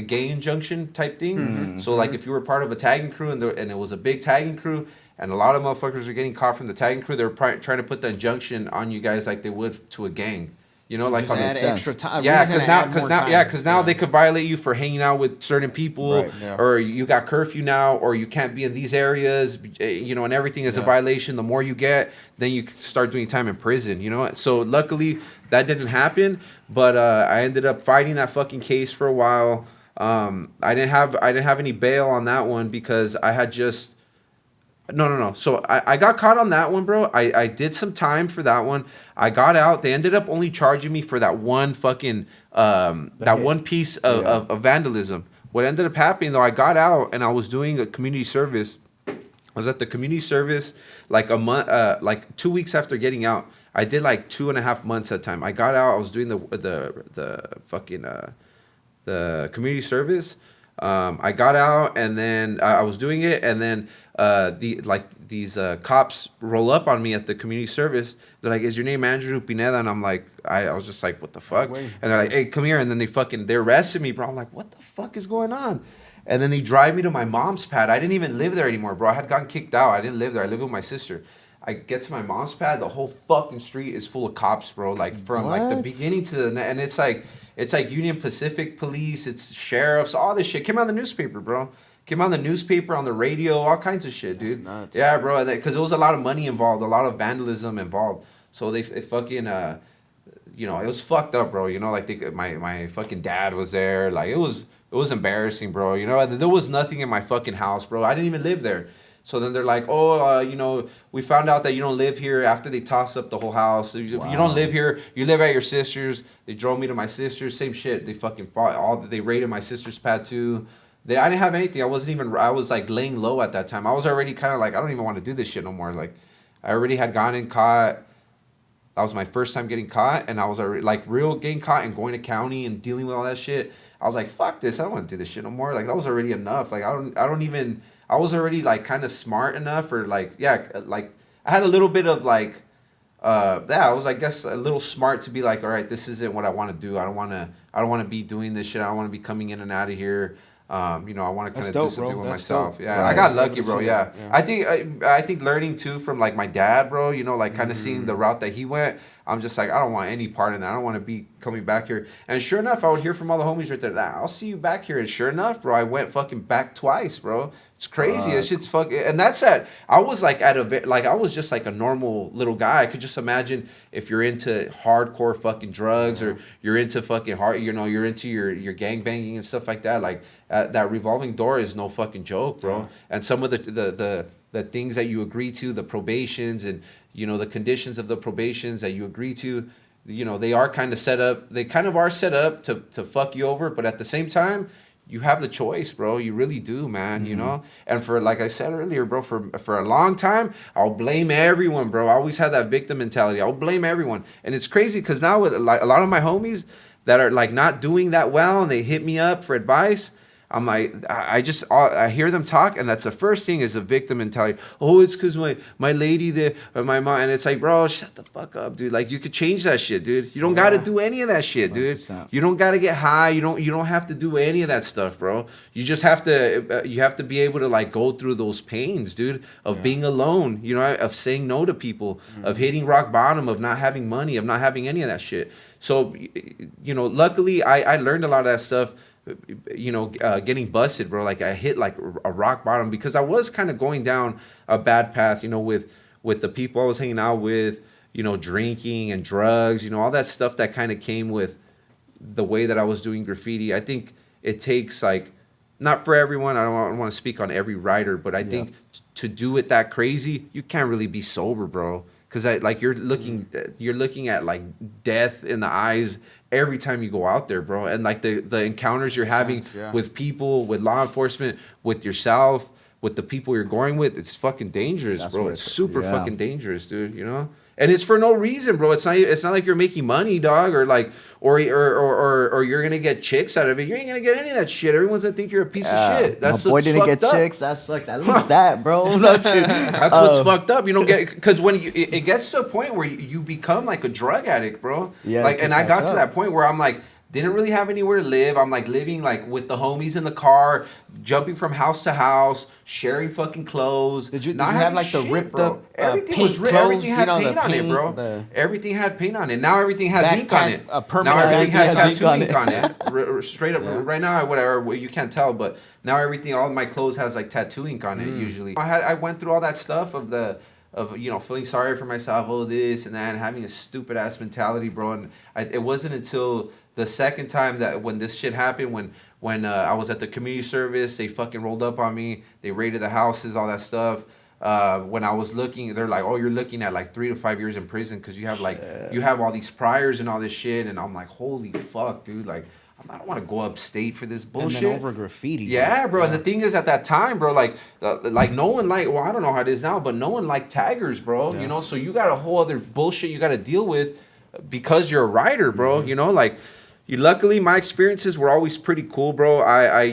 injunction type thing. Mm-hmm. So like if you were part of a tagging crew and it was a big tagging crew and a lot of motherfuckers were getting caught from the tagging crew, they were trying to put the injunction on you guys like they would to a gang. You know, like on add extra time. Yeah, because now they could violate you for hanging out with certain people, or you got curfew now, or you can't be in these areas. You know, and everything is a violation. The more you get, then you start doing time in prison. You know, so luckily that didn't happen. But I ended up fighting that fucking case for a while. I didn't have any bail on that one because I had just no. So I got caught on that one, bro. I did some time for that one. I got out. They ended up only charging me for that one fucking one piece of vandalism. What ended up happening though, I got out and I was doing a community service. I was at the community service like a month, like 2 weeks after getting out. I did like 2.5 months at time. I got out. I was doing the fucking the community service. I got out and then I was doing it, and then these cops roll up on me at the community service. They're like, "Is your name Andrew Pineda?" And I'm like, I was just like, "What the fuck?" And they're like, "Hey, come here." And then they arrested me, bro. I'm like, "What the fuck is going on?" And then they drive me to my mom's pad. I didn't even live there anymore, bro. I had gotten kicked out. I didn't live there. I lived with my sister. I get to my mom's pad. The whole fucking street is full of cops, bro. Like from like the beginning to the and it's like Union Pacific Police. It's sheriffs. All this shit came out in the newspaper, bro. Came out in the newspaper, on the radio, all kinds of shit, dude. That's nuts. Yeah, bro. Because there was a lot of money involved, a lot of vandalism involved. So they fucking you know, it was fucked up, bro. You know, like my fucking dad was there. Like it was embarrassing, bro. You know, there was nothing in my fucking house, bro. I didn't even live there. So then they're like, "Oh, you know, we found out that you don't live here." After they tossed up the whole house, if you don't live here, you live at your sister's. They drove me to my sister's. Same shit. They fucking fought. They raided my sister's pad too. I didn't have anything. I was like laying low at that time. I was already kind of like, I don't even want to do this shit no more. Like, I already had gotten caught. That was my first time getting caught, and I was already like real getting caught and going to county and dealing with all that shit. I was like, fuck this. I don't want to do this shit no more. Like, that was already enough. Like, I was already like kind of smart enough, or like, yeah, like I had a little bit of like, I was, I guess, a little smart to be like, all right, this isn't what I want to do. I don't want to be doing this shit. I don't want to be coming in and out of here. You know, I want to kind of do something with myself. Dope. Yeah, right. I got lucky, bro. Yeah. I think learning too from like my dad, bro. You know, like kind of seeing the route that he went. I'm just like, I don't want any part in that. I don't want to be coming back here. And sure enough, I would hear from all the homies right there, I'll see you back here. And sure enough, bro, I went fucking back twice, bro. It's crazy. This shit's fucking. And that's I was like I was just like a normal little guy. I could just imagine if you're into hardcore fucking drugs, or you're into fucking you're into your gang banging and stuff like that. Like that revolving door is no fucking joke, bro. Yeah. And some of the things that you agree to, the probations and, you know, the conditions of the probations that you agree to, you know, they are kind of set up. They kind of are set up to fuck you over. But at the same time, you have the choice, bro. You really do, man. Mm-hmm. You know? And for, like I said earlier, bro, for a long time, I'll blame everyone, bro. I always had that victim mentality. I'll blame everyone. And it's crazy because now with like a lot of my homies that are like not doing that well and they hit me up for advice, I'm like, I hear them talk, and that's the first thing is a victim mentality. Oh, it's because my lady there, or my mom, and it's like, bro, shut the fuck up, dude. Like, you could change that shit, dude. You don't got to do any of that shit, dude. 100%. You don't got to get high. You don't have to do any of that stuff, bro. You just have to be able to like go through those pains, dude, of being alone, you know, of saying no to people, of hitting rock bottom, of not having money, of not having any of that shit. So, you know, luckily I learned a lot of that stuff. You know, getting busted, bro. Like, I hit like a rock bottom because I was kind of going down a bad path, you know, with the people I was hanging out with, you know, drinking and drugs, you know, all that stuff that kind of came with the way that I was doing graffiti. I think it takes like, not for everyone, I don't want to speak on every writer, but I think to do it that crazy, you can't really be sober, bro. Because you're looking at like death in the eyes every time you go out there, bro. And like the encounters you're having with people, with law enforcement, with yourself, with the people you're going with, it's fucking dangerous, bro. It's super fucking dangerous, dude. You know. And it's for no reason, bro. It's not like you're making money, dog, or like or you're gonna get chicks out of it. You ain't gonna get any of that shit. Everyone's gonna think you're a piece of shit. That's my boy didn't get chicks. That sucks. At least that, bro. That's what's fucked up. You don't get, because when it gets to a point where you become like a drug addict, bro. Yeah. Like, and I got to that point where I'm like, didn't really have anywhere to live. I'm like living like with the homies in the car, jumping from house to house, sharing fucking clothes. Did you have like the ripped up everything paint was everything had paint on it, bro. Everything had paint on it. Now everything has ink on it. Now everything has tattoo ink on it. Straight up, right now, whatever, you can't tell, but now everything, all of my clothes has like tattoo ink on it usually. I went through all that stuff of you know, feeling sorry for myself, oh this and that, and having a stupid ass mentality, bro. And it wasn't until the second time that when this shit happened, when when I was at the community service, they fucking rolled up on me. They raided the houses, all that stuff. When I was looking, they're like, "Oh, you're looking at like 3 to 5 years in prison because you have like you have all these priors and all this shit." And I'm like, "Holy fuck, dude! Like, I don't want to go upstate for this bullshit." And then over graffiti. Yeah, bro. Yeah. And the thing is, at that time, bro, like no one well, I don't know how it is now, but no one liked taggers, bro. Yeah. You know, so you got a whole other bullshit you got to deal with because you're a writer, bro. Mm-hmm. You know, like. Luckily, my experiences were always pretty cool, bro. I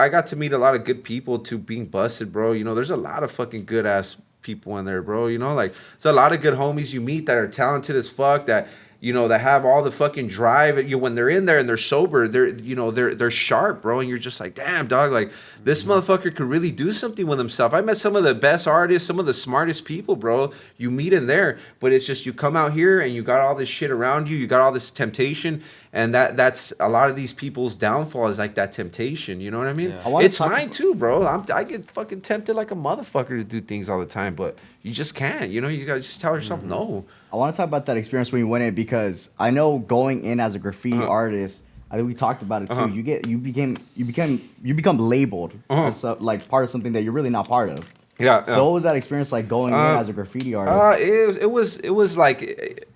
got to meet a lot of good people to being busted, bro. You know, there's a lot of fucking good ass people in there, bro. You know, like there's a lot of good homies you meet that are talented as fuck, that you know, that have all the fucking drive. When they're in there and they're sober, they're sharp, bro. And you're just like, damn, dog, like this motherfucker could really do something with himself. I met some of the best artists, some of the smartest people, bro. You meet in there, but it's just you come out here and you got all this shit around you. You got all this temptation, and that's a lot of these people's downfall is like that temptation. You know what I mean? Yeah. It's mine too, bro. I get fucking tempted like a motherfucker to do things all the time, but you just can't. You know, you gotta just tell yourself no. I want to talk about that experience when you went in, because I know going in as a graffiti artist, I think we talked about it too. You become labeled as like part of something that you're really not part of. Yeah. So what was that experience like going in as a graffiti artist? It was like,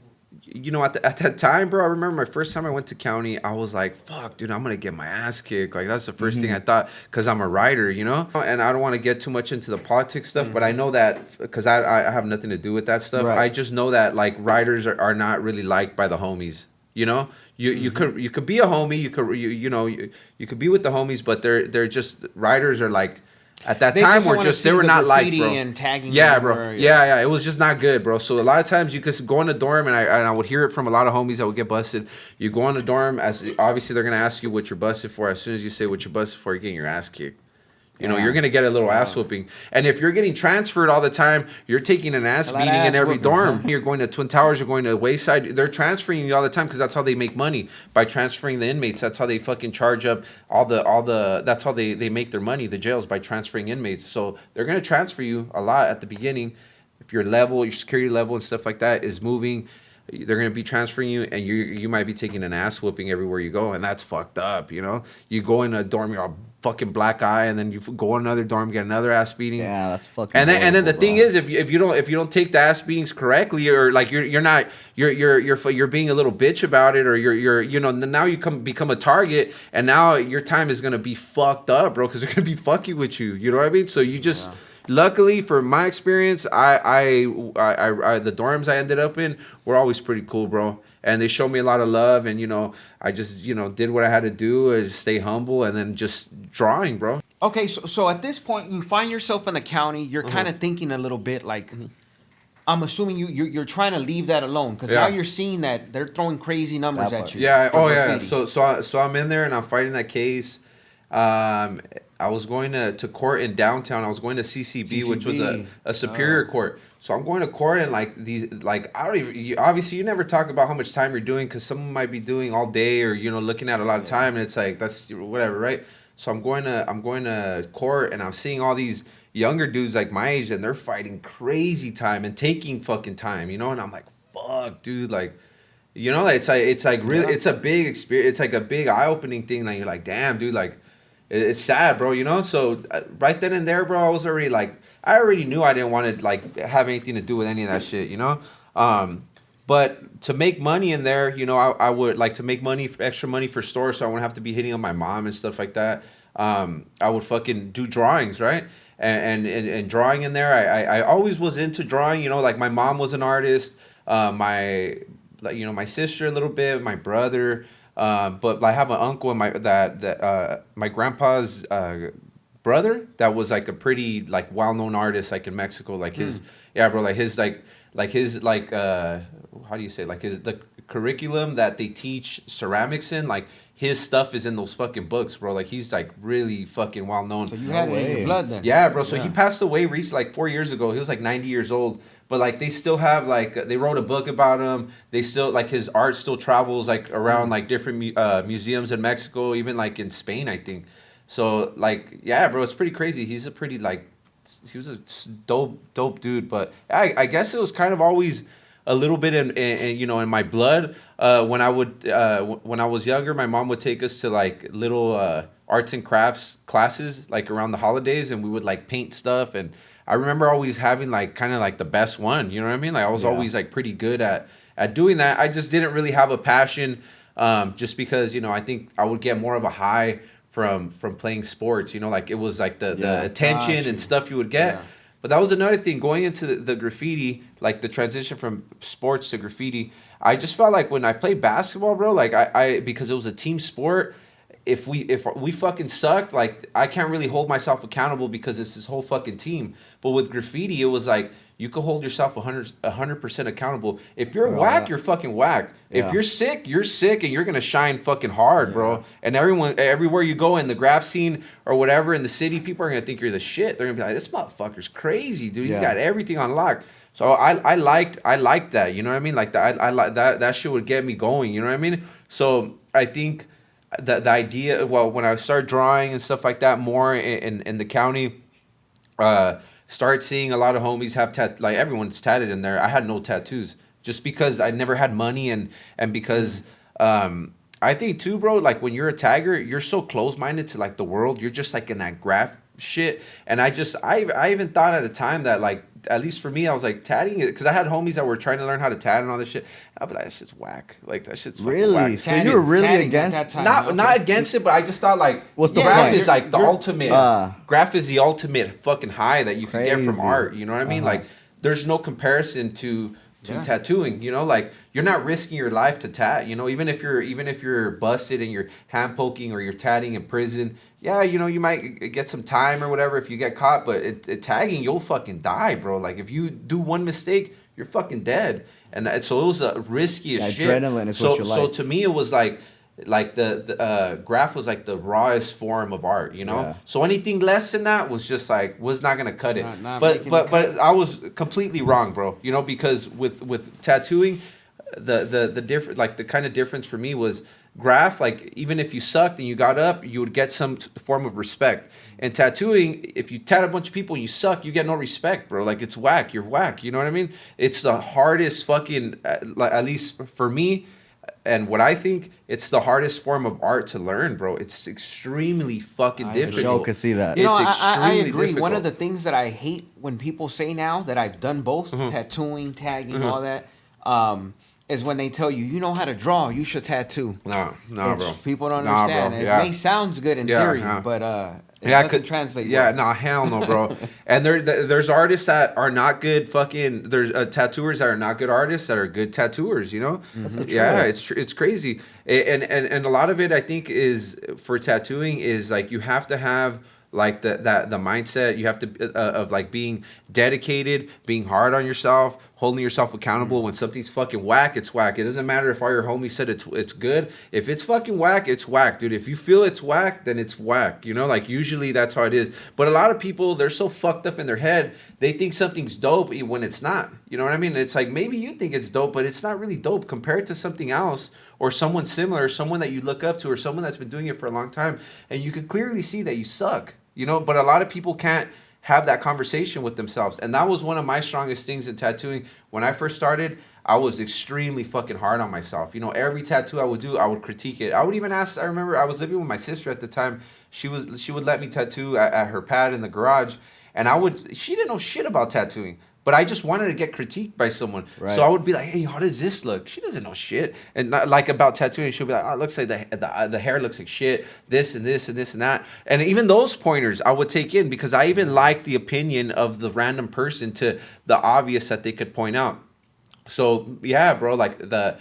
you know, at that time, bro, I remember my first time I went to county, I was like, fuck, dude, I'm going to get my ass kicked. Like, that's the first thing I thought, because I'm a writer, you know? And I don't want to get too much into the politics stuff, but I know that, because I have nothing to do with that stuff. Right. I just know that, like, writers are not really liked by the homies, you know? You could be a homie, you could be with the homies, but they're just, writers are like, at that time, they were not like, bro. And tagging bro. Yeah. It was just not good, bro. So a lot of times you could go in a dorm, and I would hear it from a lot of homies that would get busted. You go in a dorm, as obviously they're gonna ask you what you're busted for. As soon as you say what you're busted for, you're getting your ass kicked. You know, you're gonna get a little ass whooping. And if you're getting transferred all the time, you're taking an ass beating in every dorm. You're going to Twin Towers, you're going to Wayside. They're transferring you all the time because that's how they make money, by transferring the inmates. That's how they fucking charge up all the. That's how they make their money. The jails, by transferring inmates. So they're gonna transfer you a lot at the beginning. If your security level and stuff like that is moving, they're gonna be transferring you, and you might be taking an ass whooping everywhere you go, and that's fucked up. You know, you go in a dorm, you're all fucking black eye, and then you go in another dorm, get another ass beating. Yeah, that's fucking. And then the thing is, if you don't take the ass beatings correctly, or like you're being a little bitch about it, or you're now you become a target, and now your time is gonna be fucked up, bro, because they're gonna be fucking with you. You know what I mean? So you just. Yeah. Luckily, for my experience, I the dorms I ended up in were always pretty cool, bro. And they showed me a lot of love, and I just did what I had to do, stay humble, and then just drawing, bro. Okay, so at this point, you find yourself in the county. You're kind of thinking a little bit like, I'm assuming you're trying to leave that alone, because now you're seeing that they're throwing crazy numbers at you. Yeah. So I'm in there and I'm fighting that case. I was going to court in downtown. I was going to CCB, which was a superior court. So I'm going to court, and I don't even, obviously you never talk about how much time you're doing, because someone might be doing all day, or looking at a lot of time, and it's like, that's whatever, right? So I'm going to court, and I'm seeing all these younger dudes like my age, and they're fighting crazy time and taking fucking time, and I'm like, fuck, dude, like, it's like really, it's a big experience. It's like a big eye-opening thing. Like, you're like, damn, dude, like, it's sad, bro, So right then and there, bro, I was already like, I already knew I didn't want to like have anything to do with any of that shit, But to make money in there, I would like to make extra money for stores, so I wouldn't have to be hitting on my mom and stuff like that. I would fucking do drawings, right? And drawing in there, I always was into drawing, like my mom was an artist, my sister a little bit, my brother. But I have an uncle and my grandpa's brother that was like a pretty like well-known artist like in Mexico, like his how do you say, like the curriculum that they teach ceramics in, like his stuff is in those fucking books, bro. Like he's like really fucking well-known. So you had it in your blood then. Yeah, bro. So he passed away recently, like 4 years ago. He was like 90 years old. But like they still have like, they wrote a book about him. They still like, his art still travels like around like different museums in Mexico, even like in Spain, I think. So like, yeah, bro, it's pretty crazy. He was a dope dude. But I guess it was kind of always a little bit in my blood. When I was younger, my mom would take us to like little arts and crafts classes like around the holidays, and we would like paint stuff. And I remember always having like kind of like the best one. You know what I mean? Like I was always like pretty good at doing that. I just didn't really have a passion, just because I think I would get more of a high from playing sports. Like it was like the attention and stuff you would get. Yeah. But that was another thing going into the graffiti, like the transition from sports to graffiti. I just felt like when I played basketball, bro, like I because it was a team sport. If we fucking sucked, like I can't really hold myself accountable because it's this whole fucking team. But with graffiti, it was like you could hold yourself 100% accountable. If you're whack, you're fucking whack. Yeah. If you're sick, and you're gonna shine fucking hard, bro. And everywhere you go in the graph scene or whatever in the city, people are gonna think you're the shit. They're gonna be like, this motherfucker's crazy, dude. He's got everything on lock. So I liked that. You know what I mean? Like I like that shit would get me going. You know what I mean? So I think the idea. Well, when I started drawing and stuff like that more in the county. Start seeing a lot of homies have like everyone's tatted in there. I had no tattoos just because I never had money and because I think too, bro, like when you're a tagger, you're so close-minded to like the world. You're just like in that graph shit. And I even thought at a time that like, at least for me, I was like tatting it because I had homies that were trying to learn how to tat and all this shit. I'd be like, that shit's whack. Like that shit's really whack. So you were really against not against it, but I just thought like what's the graph point? is like the ultimate. Graph is the ultimate fucking high that you can get from art. You know what I mean? Like there's no comparison to tattooing. Like you're not risking your life to tat. Even if you're busted and you're hand poking or you're tatting in prison. Yeah, you might get some time or whatever if you get caught, but tagging, you'll fucking die, bro. Like, if you do one mistake, you're fucking dead. And so it was risky as shit. Adrenaline is what you like. So to me, it was like the graph was like the rawest form of art, Yeah. So anything less than that was just like, was not going to cut it. But I was completely wrong, bro. Because with tattooing, the different, like the kind of difference for me was, graph, like even if you sucked and you got up, you would get some form of respect. And tattooing, if you tat a bunch of people and you suck, you get no respect, bro. Like it's whack. You're whack. You know what I mean? It's the hardest fucking, at least for me, and what I think, it's the hardest form of art to learn, bro. It's extremely fucking difficult. Joe could see that. I agree. Difficult. One of the things that I hate when people say now that I've done both, tattooing, tagging, all that, is when they tell you know how to draw, you should tattoo. No, bro. People don't understand. It may sound good in theory, but it doesn't translate. Yeah, hell no, bro. And there's artists that are not good fucking. There's tattooers that are not good artists that are good tattooers. That's so true. Yeah, it's crazy. And a lot of it, I think, is for tattooing is like you have to have like the mindset. You have to of like being dedicated, being hard on yourself, holding yourself accountable. When something's fucking whack, it's whack. It doesn't matter if all your homies said it's good. If it's fucking whack, it's whack, dude. If you feel it's whack, then it's whack. Like usually that's how it is. But a lot of people, they're so fucked up in their head, they think something's dope when it's not. You know what I mean? It's like maybe you think it's dope, but it's not really dope compared to something else or someone similar, or someone that you look up to, or someone that's been doing it for a long time, and you can clearly see that you suck. But a lot of people can't have that conversation with themselves. And that was one of my strongest things in tattooing. When I first started, I was extremely fucking hard on myself. Every tattoo I would do, I would critique it. I would even ask, I remember I was living with my sister at the time. She would let me tattoo at her pad in the garage. And she didn't know shit about tattooing. But I just wanted to get critiqued by someone. Right. So I would be like, hey, how does this look? She doesn't know shit. And not, like about tattooing, she'll be like, oh, it looks like the hair looks like shit. This and this and this and that. And even those pointers I would take in because I even liked the opinion of the random person to the obvious that they could point out. So, yeah, bro, like the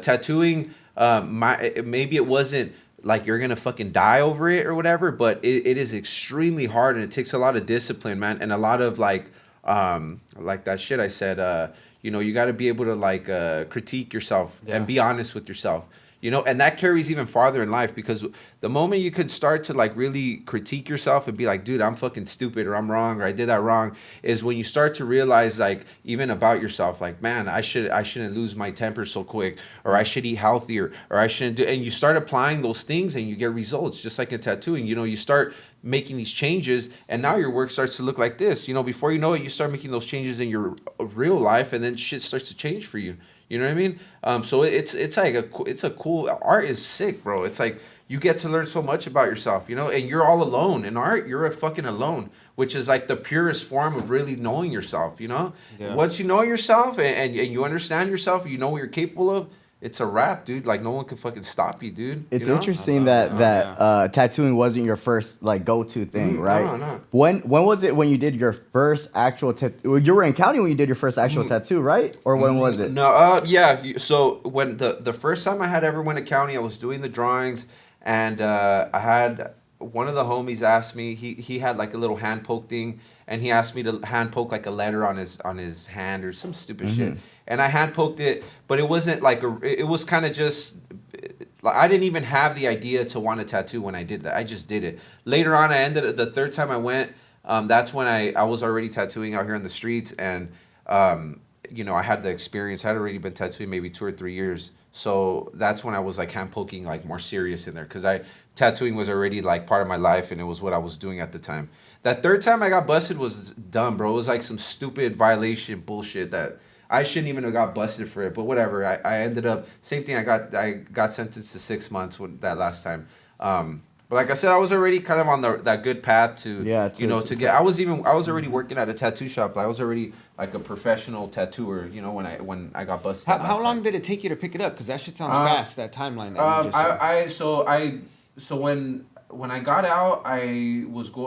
tattooing, maybe it wasn't like you're going to fucking die over it or whatever, but it is extremely hard and it takes a lot of discipline, man, and a lot of like that shit I said, you got to be able to like critique yourself and be honest with yourself, and that carries even farther in life because the moment you could start to like really critique yourself and be like, dude, I'm fucking stupid or I'm wrong or I did that wrong is when you start to realize like even about yourself, like, man, I shouldn't lose my temper so quick or I should eat healthier or I shouldn't do, and you start applying those things and you get results just like in tattooing, you start making these changes and now your work starts to look like this, before you know it, you start making those changes in your real life and then shit starts to change for you. You know what I mean? So it's like it's a cool art is sick, bro. It's like you get to learn so much about yourself, you know, and you're all alone. In art, you're a fucking alone, which is like the purest form of really knowing yourself, you know? Yeah. Once you know yourself and you understand yourself, you know what you're capable of, it's a wrap, dude. Like, no one can fucking stop you, dude. It's you know? interesting that tattooing wasn't your first like go-to thing, right? No. When was it when you did your first actual tattoo? You were in County when you did your first actual tattoo, right? Or when was it? No, so when the first time I had ever went to County, I was doing the drawings, and I had one of the homies asked me. He had like a little hand poke thing, and he asked me to hand poke like a letter on his hand or some stupid shit. And I hand poked it, but it wasn't like it was kind of just. I didn't even have the idea to want a tattoo when I did that. I just did it. Later on, the third time I went. That's when I was already tattooing out here on the streets, and you know, I had the experience. I had already been tattooing maybe 2 or 3 years, so that's when I was like hand poking like more serious in there, because tattooing was already like part of my life, and it was what I was doing at the time. That third time I got busted was dumb, bro. It was like some stupid violation bullshit that I shouldn't even have got busted for it, but whatever. I ended up same thing. I got sentenced to 6 months that last time. But like I said, I was already kind of on that good path to get. I was already working at a tattoo shop. I was already like a professional tattooer. You know, when I got busted. How long did it take you to pick it up? Because that shit sounds fast. That timeline. That you just said. So when I got out,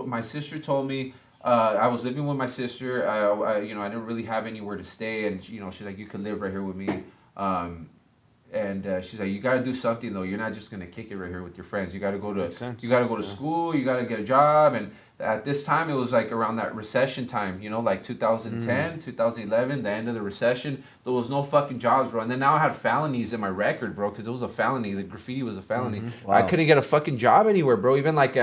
my sister told me. I was living with my sister. I didn't really have anywhere to stay, and you know, she's like, you can live right here with me. And she's like, you got to do something though. You're not just gonna kick it right here with your friends. You got to go to school. You got to get a job. And at this time, it was like around that recession time. You know, like 2010, 2011, the end of the recession. There was no fucking jobs, bro. And then now I had felonies in my record, bro, because it was a felony. The graffiti was a felony. Wow. I couldn't get a fucking job anywhere, bro. Even like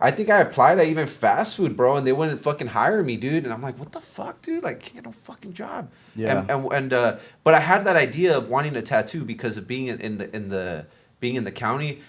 I think I applied at even fast food, bro, and they wouldn't fucking hire me, dude. And I'm like, what the fuck, dude? Like, can't get no fucking job. Yeah. But I had that idea of wanting a tattoo because of being in the county.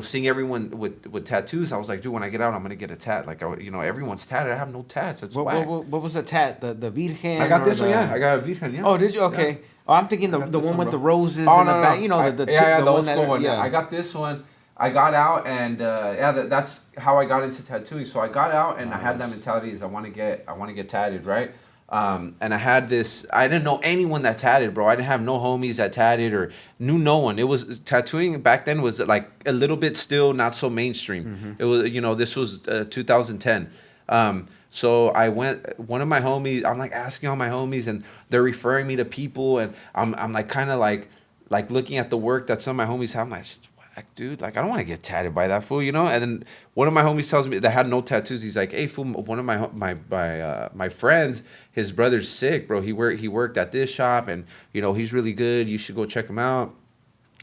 Seeing everyone with tattoos, I was like, dude, when I get out, I'm gonna get a tat. Like, everyone's tatted. I have no tats. That's whack. What was the tat? The Virgen? I got this one. Yeah, I got a Virgen. Yeah. Oh, did you? Okay. Yeah. Oh, I'm thinking the one with the roses in the back. You know, the old school one. Yeah, I got this one. I got out, and that's how I got into tattooing. So I got out, and I had that mentality: is I want to get tatted, right? And I had this. I didn't know anyone that tatted, bro. I didn't have no homies that tatted or knew no one. It was tattooing back then was like a little bit still not so mainstream. It was, this was 2010. So I went. One of my homies. I'm like asking all my homies, and they're referring me to people, and I'm like kind of like looking at the work that some of my homies have. I'm like, dude, like, I don't want to get tatted by that fool, you know? And then one of my homies tells me that had no tattoos. He's like, hey, fool, one of my friends, his brother's sick, bro. He worked at this shop, and, he's really good. You should go check him out.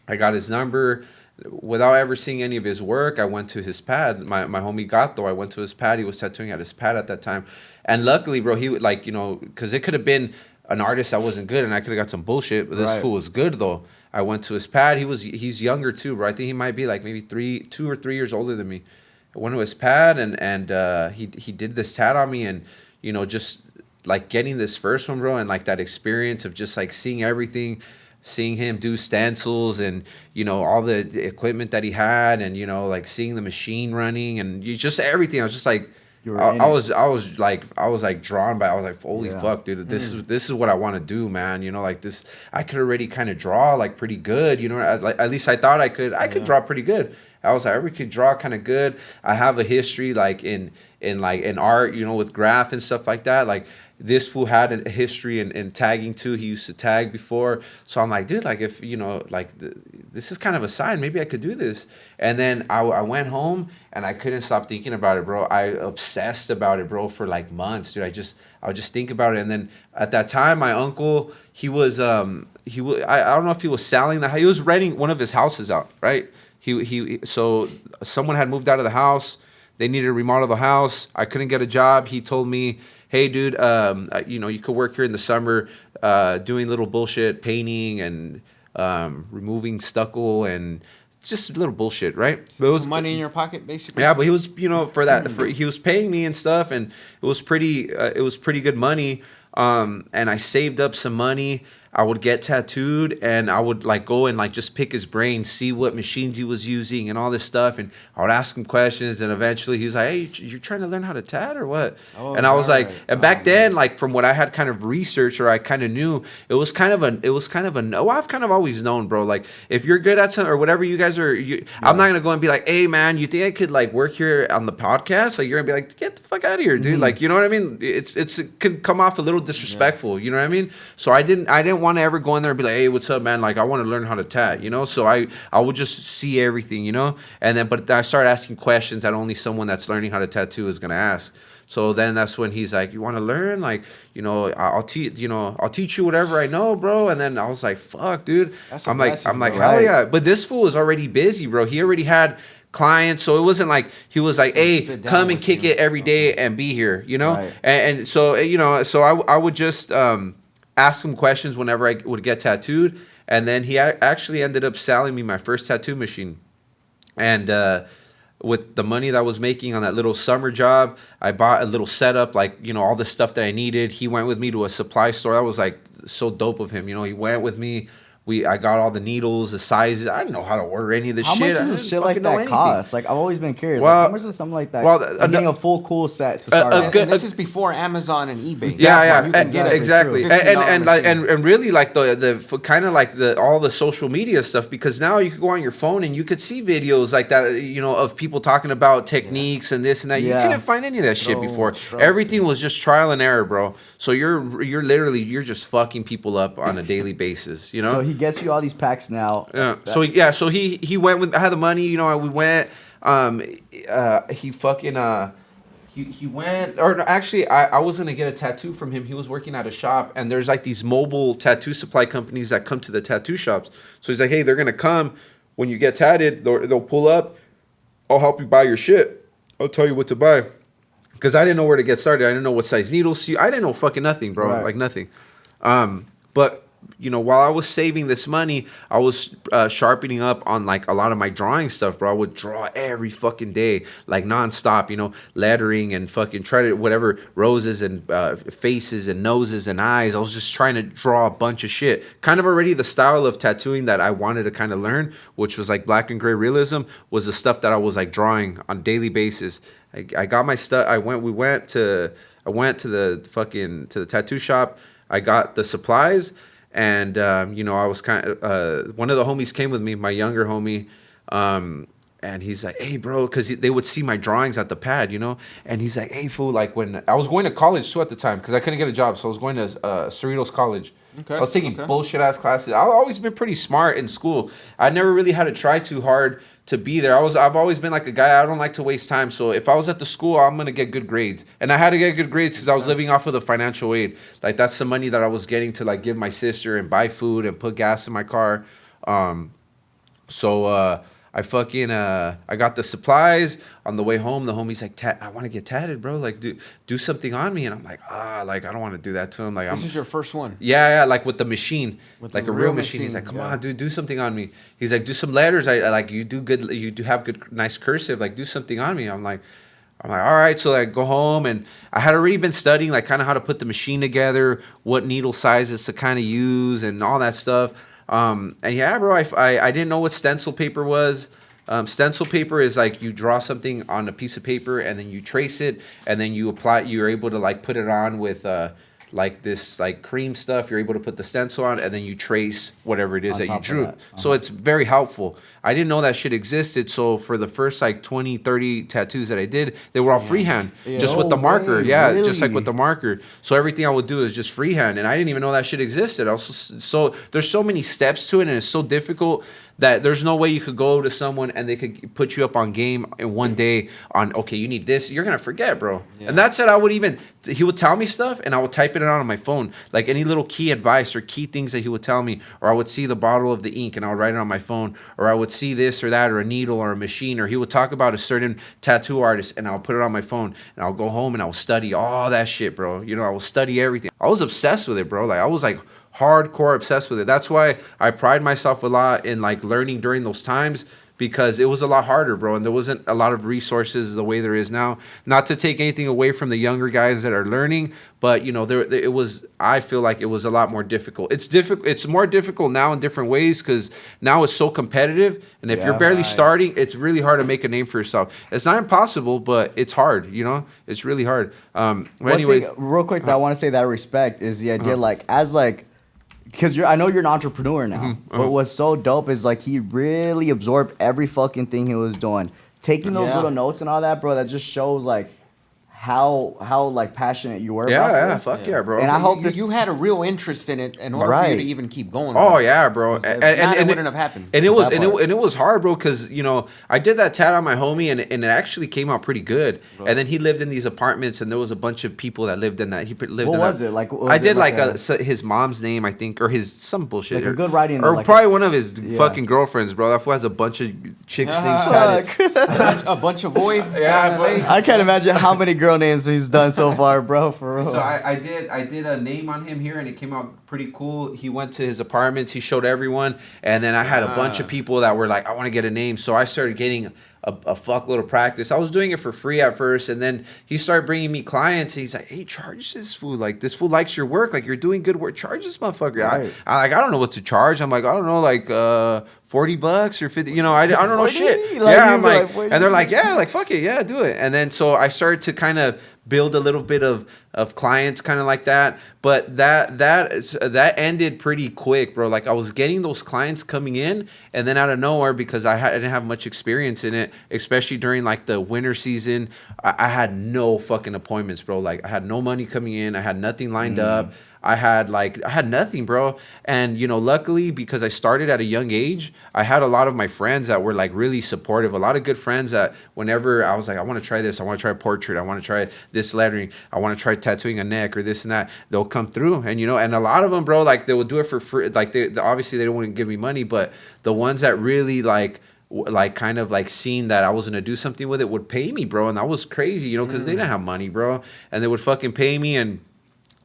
I got his number. Without ever seeing any of his work, I went to his pad. My homie Gato, I went to his pad. He was tattooing at his pad at that time. And luckily, bro, he would, like, because it could have been an artist that wasn't good, and I could have got some bullshit, but this fool was good, though. I went to his pad. He's younger too, bro. I think he might be like maybe 2 or 3 years older than me. I went to his pad, and he did this tat on me, and just like getting this first one, bro, and like that experience of just like seeing everything, seeing him do stencils, and all the equipment that he had, and like seeing the machine running, and just everything. I was just like, I was like drawn by. I was like, holy fuck, dude, this is what I want to do, man. Like this, I could already kind of draw like pretty good. At least I thought I could. I could draw pretty good. I was like, I could draw kind of good. I have a history like in art, with graph and stuff like that. Like this fool had a history in tagging too. He used to tag before. So I'm like, dude, like if this is kind of a sign. Maybe I could do this. And then I went home and I couldn't stop thinking about it, bro. I obsessed about it, bro, for like months, dude. I would just think about it. And then at that time, my uncle, I don't know if he was selling he was renting one of his houses out, right? So someone had moved out of the house. They needed to remodel the house. I couldn't get a job. He told me, hey, dude, you could work here in the summer doing little bullshit, painting and removing stucco and just little bullshit, right? So it was money in your pocket, basically. Yeah, but he was, he was paying me and stuff, and it was pretty good money. And I saved up some money. I would get tattooed, and I would like go and like just pick his brain, see what machines he was using and all this stuff, and I would ask him questions, and eventually he was like, "Hey, you're trying to learn how to tat or what?" Oh, and I was like, right. and back then, like from what I had kind of researched or I kind of knew, it was kind of a no. I've kind of always known, bro. Like if you're good at something or whatever you guys are, I'm not gonna go and be like, "Hey, man, you think I could like work here on the podcast?" Like you're gonna be like, "Get the fuck out of here, dude!" Like you know what I mean? It could come off a little disrespectful. You know what I mean? So I didn't want to ever go in there and be like, "Hey, what's up, man? Like I want to learn how to tat," you know. So I would just see everything, you know. And then but I started asking questions that only someone that's learning how to tattoo is gonna ask. So then that's when he's like, "You want to learn? Like, you know, I'll teach you whatever I know, bro." And then I was like, "Fuck, dude." I'm like, bro. hell yeah. But this fool was already busy, bro. He already had clients, so it wasn't like he was like, "Hey, come and kick it every day and be here," you know. Right. And so you know, so I would just ask him questions whenever I would get tattooed, and then he actually ended up selling me my first tattoo machine, and with the money that I was making on that little summer job, I bought a little setup, like, you know, all the stuff that I needed. He went with me to a supply store. That was like so dope of him. You know, he went with me. I got all the needles, the sizes. I didn't know how to order any of this How shit. much does a shit like that cost? Like I've always been curious. Well, like, how much does something like that? well, like getting a full cool set to start. with. And this is before Amazon and eBay. Yeah, You can get it exactly. for $15 And really like the kind of like all the social media stuff, because now you could go on your phone and you could see videos like that, you know, of people talking about techniques and this and that. You couldn't find any of that shit before. Everything was just trial and error, bro. So you're literally just fucking people up on a daily basis, you know? So he gets you all these packs now. Yeah. So he went with. I had the money. You know, we went. He went. Or no, actually, I was gonna get a tattoo from him. He was working at a shop, and there's like these mobile tattoo supply companies that come to the tattoo shops. So he's like, "Hey, they're gonna come when you get tatted. They'll pull up. I'll help you buy your shit. I'll tell you what to buy." Because I didn't know where to get started. I didn't know what size needles. I didn't know fucking nothing, bro. Right. Like nothing. But you know, while I was saving this money, I was sharpening up on like a lot of my drawing stuff, bro. I would draw every fucking day, like nonstop, you know, lettering and fucking try to whatever, roses and faces and noses and eyes. I was just trying to draw a bunch of shit. Kind of already the style of tattooing that I wanted to kind of learn, which was like black and gray realism, was the stuff that I was like drawing on a daily basis. I got my stuff. I went to the tattoo shop. I got the supplies. And, you know, I was kind of, one of the homies came with me, my younger homie, and he's like, "Hey, bro," because they would see my drawings at the pad, you know, and he's like, "Hey, fool," like when I was going to college too at the time, because I couldn't get a job, so I was going to Cerritos College. Okay. I was taking bullshit-ass classes. I've always been pretty smart in school. I never really had to try too hard to be there. I've always been like a guy, I don't like to waste time. So if I was at the school, I'm going to get good grades. And I had to get good grades because I was living off of the financial aid. Like that's the money that I was getting to like give my sister and buy food and put gas in my car. I got the supplies. On the way home, the homie's like, "I want to get tatted, bro. Like, do something on me." And I'm like, like I don't want to do that to him. Like, this is your first one. Yeah, like with the machine, with like a real machine. He's like, "Come on, dude, do something on me." He's like, "Do some letters. I like you do good. You do have good, nice cursive. Like, do something on me." I'm like, all right. So I go home, and I had already been studying like kind of how to put the machine together, what needle sizes to kind of use, and all that stuff. And yeah, bro, I didn't know what stencil paper was. Stencil paper is like you draw something on a piece of paper and then you trace it and then you apply. You're able to like put it on with like this like cream stuff. You're able to put the stencil on and then you trace whatever it is that you drew. So it's very helpful. I didn't know that shit existed. So for the first like 20, 30 tattoos that I did, they were all freehand, just with the marker. Yeah, just like with the marker. So everything I would do is just freehand, and I didn't even know that shit existed. So there's so many steps to it, and it's so difficult that there's no way you could go to someone and they could put you up on game in one day on, okay, you need this. You're going to forget, bro. Yeah. And that said, he would tell me stuff and I would type it out on my phone. Like any little key advice or key things that he would tell me, or I would see the bottle of the ink and I would write it on my phone, or I would see this or that, or a needle or a machine, or he would talk about a certain tattoo artist and I'll put it on my phone and I'll go home and I'll study all that shit, bro. You know, I will study everything. I was obsessed with it, bro. Like I was like, hardcore obsessed with it. That's why I pride myself a lot in like learning during those times, because it was a lot harder, bro, and there wasn't a lot of resources the way there is now. Not to take anything away from the younger guys that are learning, but you know, it was. I feel like it was a lot more difficult. It's difficult. It's more difficult now in different ways because now it's so competitive, and if you're barely starting, it's really hard to make a name for yourself. It's not impossible, but it's hard. You know, it's really hard. But anyway, real quick, that I want to say that respect is the idea, like as like. Because I know you're an entrepreneur now, but what's so dope is like he really absorbed every fucking thing he was doing, taking those little notes and all that, bro. That just shows like how like passionate you were. about this. Fuck yeah, bro. And I hope you had a real interest in it in order for you to even keep going. Oh yeah, bro. And it wouldn't have happened. And it was hard, bro, because you know I did that tat on my homie, and it actually came out pretty good. Bro. And then he lived in these apartments, and there was a bunch of people that lived in that. He lived. What was it like? I did like his mom's name, I think, or his some bullshit. Like a good writing, or like probably one of his fucking girlfriends, bro. That fool has a bunch of chicks names tatted. A bunch of voids. Yeah, I can't imagine how many girl names he's done so far, bro. For real. So I did a name on him here, and it came out pretty cool. He went to his apartments, he showed everyone, and then I had a bunch of people that were like, I want to get a name. So I started getting a fuckload of practice. I was doing it for free at first, and then he started bringing me clients. And he's like, hey, charge this fool. Like, this fool likes your work. Like, you're doing good work. Charge this motherfucker. Right. I don't know what to charge. I'm like, I don't know, like $40 or 50. You know, I don't know shit. Like, yeah, I'm like and they're like, yeah, like fuck it, yeah, do it. And then so I started to kind of build a little bit of clients kind of like that, but that ended pretty quick, bro. Like I was getting those clients coming in, and then out of nowhere, because I didn't have much experience in it, especially during like the winter season, I had no fucking appointments, bro. Like I had no money coming in, I had nothing lined up. I had nothing, bro. And, you know, luckily, because I started at a young age, I had a lot of my friends that were like really supportive. A lot of good friends that whenever I was like, I want to try this, I want to try a portrait, I want to try this lettering, I want to try tattooing a neck or this and that, they'll come through. And, you know, and a lot of them, bro, like they will do it for free. Like they obviously they don't want to give me money, but the ones that really like kind of like seen that I was gonna do something with it would pay me, bro. And that was crazy, you know, because they didn't have money, bro. And they would fucking pay me, and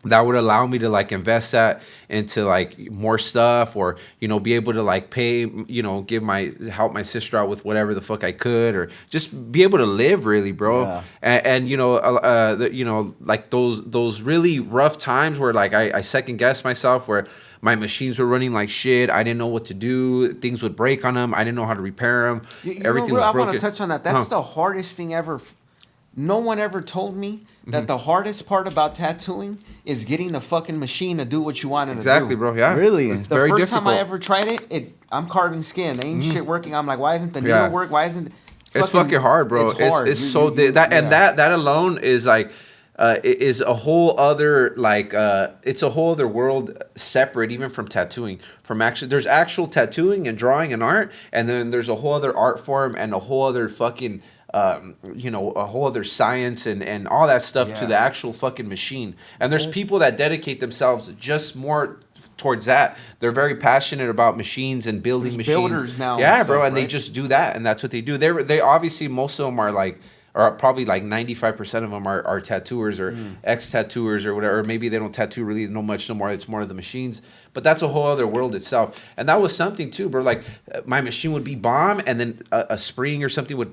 that would allow me to like invest that into like more stuff, or you know, be able to like pay, you know, help my sister out with whatever the fuck I could, or just be able to live really, bro. Yeah. And you know, like those really rough times where like I second guessed myself, where my machines were running like shit. I didn't know what to do. Things would break on them. I didn't know how to repair them. Everything was broken. I want to touch on that. That's the hardest thing ever. No one ever told me that the hardest part about tattooing is getting the fucking machine to do what you want it to do. Exactly, bro. Yeah. Really? It's the very first difficult. time I ever tried it, I'm carving skin. Ain't shit working. I'm like, why isn't the needle work? Why isn't it's fucking hard, bro. It's hard. That alone is like is a whole other like it's a whole other world separate even from tattooing. There's actual tattooing and drawing and art, and then there's a whole other art form and a whole other fucking you know, a whole other science and all that stuff to the actual fucking machine. And there's people that dedicate themselves just more towards that. They're very passionate about machines and building machines. Builders now. Yeah, bro, and they just do that, and that's what they do. They obviously, most of them are like, or probably like 95% of them are tattooers or ex-tattooers or whatever. Or maybe they don't tattoo really no much no more. It's more of the machines. But that's a whole other world itself. And that was something too, bro. Like my machine would be bomb, and then a spring or something would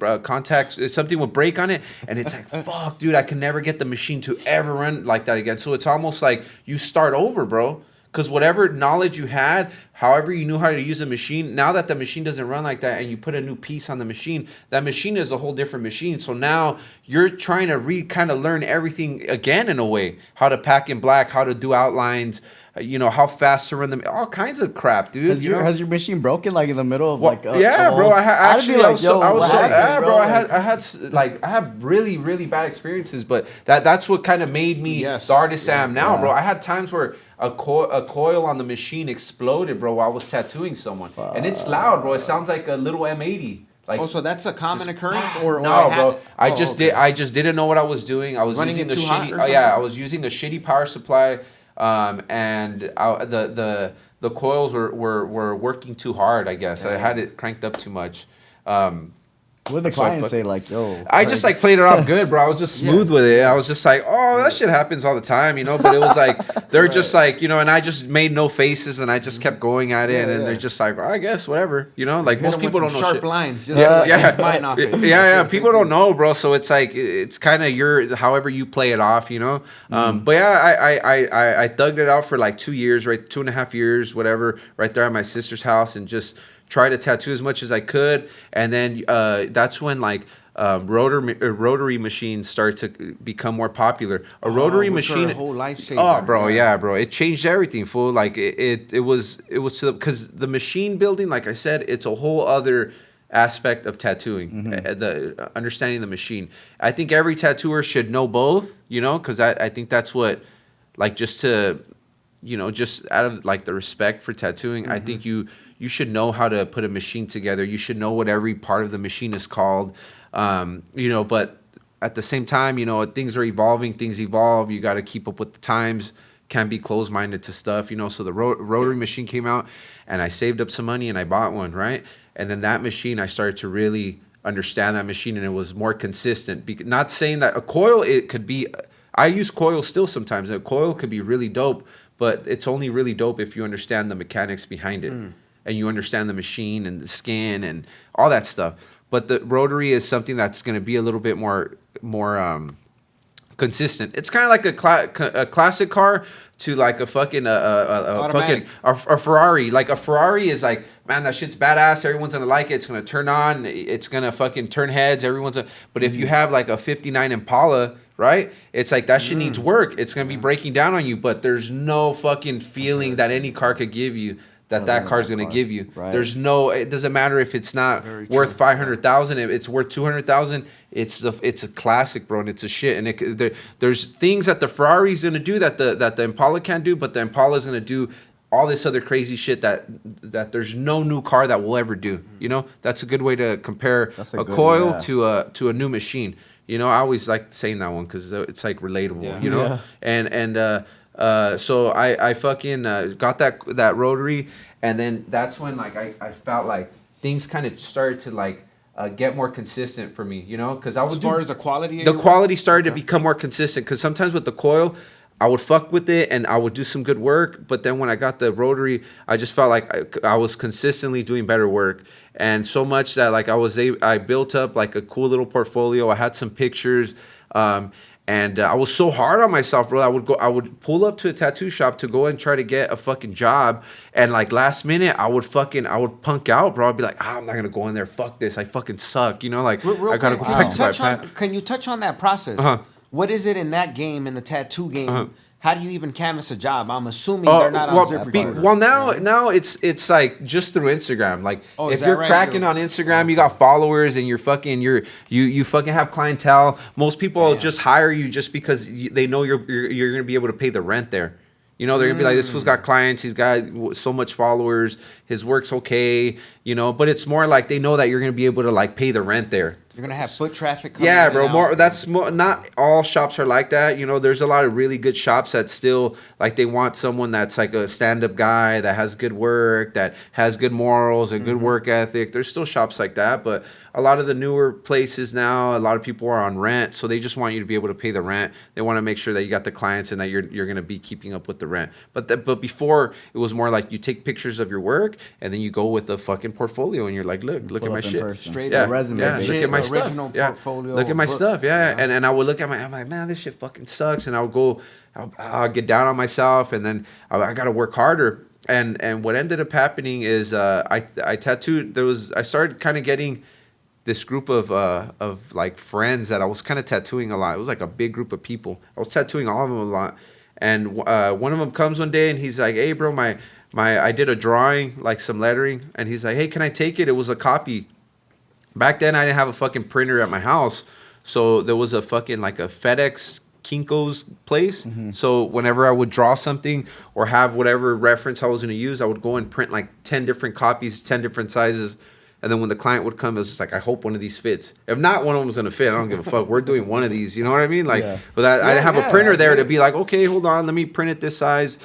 something would break on it, and it's like, fuck, dude, I can never get the machine to ever run like that again. So it's almost like you start over, bro. Because whatever knowledge you had, however you knew how to use a machine, now that the machine doesn't run like that and you put a new piece on the machine, that machine is a whole different machine. So now you're trying to kind of learn everything again in a way. How to pack in black, how to do outlines, you know, how fast to run them, all kinds of crap, dude. Has your machine broken like in the middle of like? Yeah, bro. I had really, really bad experiences, but that's what kind of made me the artist I am now, bro. I had times where a coil on the machine exploded, bro, while I was tattooing someone, and it's loud, bro. It sounds like a little M80. Like, so that's a common occurrence, bro. I just didn't know what I was doing. I was using the shitty. I was using the shitty power supply. And the coils were working too hard, I guess. I had it cranked up too much. What did the client say? Like, yo. I just like played it off good, bro. I was just smooth with it. I was just like, oh, that shit happens all the time, you know. But it was like they're just like, you know, and I just made no faces and I just kept going at it, and they're just like, oh, I guess whatever, you know. Like most people don't know sharp shit. lines. Just mine off it. Yeah. People don't know, bro. So it's like it's kind of however you play it off, you know. But yeah, I thugged it out for like 2 years, right, 2.5 years, whatever, right there at my sister's house, and just try to tattoo as much as I could, and then that's when like rotary machines start to become more popular. A rotary machine, a whole lifesaver. Oh, bro, yeah, bro, it changed everything, fool. Like it was because the machine building, like I said, it's a whole other aspect of tattooing. The understanding the machine. I think every tattooer should know both, you know, because I think that's what, like, just to, you know, just out of like the respect for tattooing, I think you should know how to put a machine together. You should know what every part of the machine is called, you know, but at the same time, you know, things are evolving, things evolve. You got to keep up with the times, can't be closed-minded to stuff, you know. So the rotary machine came out, and I saved up some money and I bought one, right? And then that machine, I started to really understand that machine, and it was more consistent. Not saying that a coil, it could be, I use coil still sometimes. A coil could be really dope, but it's only really dope if you understand the mechanics behind it. And you understand the machine and the skin and all that stuff. But the rotary is something that's going to be a little bit more consistent. It's kind of like a classic car to like a fucking a Ferrari. Like a Ferrari is like, man, that shit's badass. Everyone's gonna like it. It's gonna turn on. It's gonna fucking turn heads. But if you have like a '59 Impala, right? It's like that shit needs work. It's gonna be breaking down on you. But there's no fucking feeling that any car could give you that car's gonna give you. Right. There's no. It doesn't matter if it's not worth 500,000. If it's worth 200,000, it's a classic, bro, and it's a shit. And there's things that the Ferrari's gonna do that the Impala can't do, but the Impala's gonna do all this other crazy shit that there's no new car that will ever do. You know, that's a good way to compare a coil to a new machine. You know, I always like saying that one because it's like relatable. You know, so I fucking got that rotary, and then that's when like I felt like things kind of started to like get more consistent for me, you know, because I would as far as the quality started to become more consistent, because sometimes with the coil I would fuck with it and I would do some good work, but then when I got the rotary, I just felt like I was consistently doing better work, and so much that like I built up like a cool little portfolio. I had some pictures. And I was so hard on myself, bro. I would pull up to a tattoo shop to go and try to get a fucking job, and like last minute, I would punk out, bro. I'd be like, I'm not gonna go in there. Fuck this. I fucking suck. You know, like I gotta go back to my path. Can you touch on that process? What is it in that game, in the tattoo game? How do you even canvas a job? I'm assuming they're not on ZipRecruiter. Well, now it's like just through Instagram. Like if you're cracking on Instagram, you got followers and you fucking have clientele. Most people just hire you just because they know you're gonna be able to pay the rent there. You know, they're gonna be like, this fool's got clients, he's got so much followers, his work's okay, you know. But it's more like they know that you're gonna be able to like pay the rent there. You're gonna have foot traffic coming in, bro. That's more. Not all shops are like that. You know, there's a lot of really good shops that still like they want someone that's like a stand-up guy that has good work, that has good morals, a good work ethic. There's still shops like that, but a lot of the newer places now, a lot of people are on rent, so they just want you to be able to pay the rent. They want to make sure that you got the clients and that you're gonna be keeping up with the rent. But before it was more like you take pictures of your work and then you go with a fucking portfolio and you're like, look at my shit, straight up resume, look at my original stuff. Portfolio. Look at my stuff, and I would look at I'm like, man, this shit fucking sucks, and I'll get down on myself, and then I gotta work harder. And what ended up happening is I tattooed. I started kind of getting this group of like friends that I was kind of tattooing a lot. It was like a big group of people. I was tattooing all of them a lot, and one of them comes one day and he's like, hey bro, I did a drawing, like some lettering, and he's like, hey, can I take it? It was a copy. Back then, I didn't have a fucking printer at my house, so there was a fucking like a FedEx Kinko's place. So whenever I would draw something or have whatever reference I was going to use, I would go and print like 10 different copies, 10 different sizes. And then when the client would come, it was just like, I hope one of these fits. If not, one of them was going to fit. I don't give a fuck. We're doing one of these. You know what I mean? Like, but I didn't have a printer there to be like, okay, hold on, let me print it this size.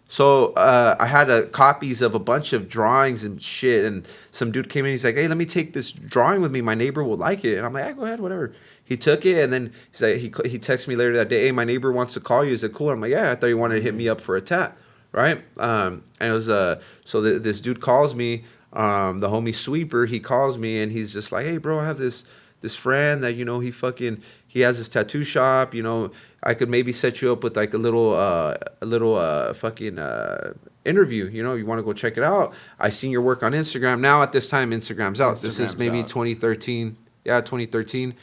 So I had copies of a bunch of drawings and shit, and some dude came in. He's like, "Hey, let me take this drawing with me. My neighbor will like it." And I'm like, "Yeah, go ahead, whatever." He took it, and then he's like, he texted me later that day, "Hey, my neighbor wants to call you." Is it cool? I'm like, "Yeah, I thought you wanted to hit me up for a tat, right?" And it was this dude calls me, the homie Sweeper. He calls me, and he's just like, "Hey, bro, I have this friend that he has his tattoo shop. I could maybe set you up with like a little interview. You want to go check it out? I seen your work on Instagram. Now at this time, Instagram's out. This is maybe 2013. Yeah, 2013.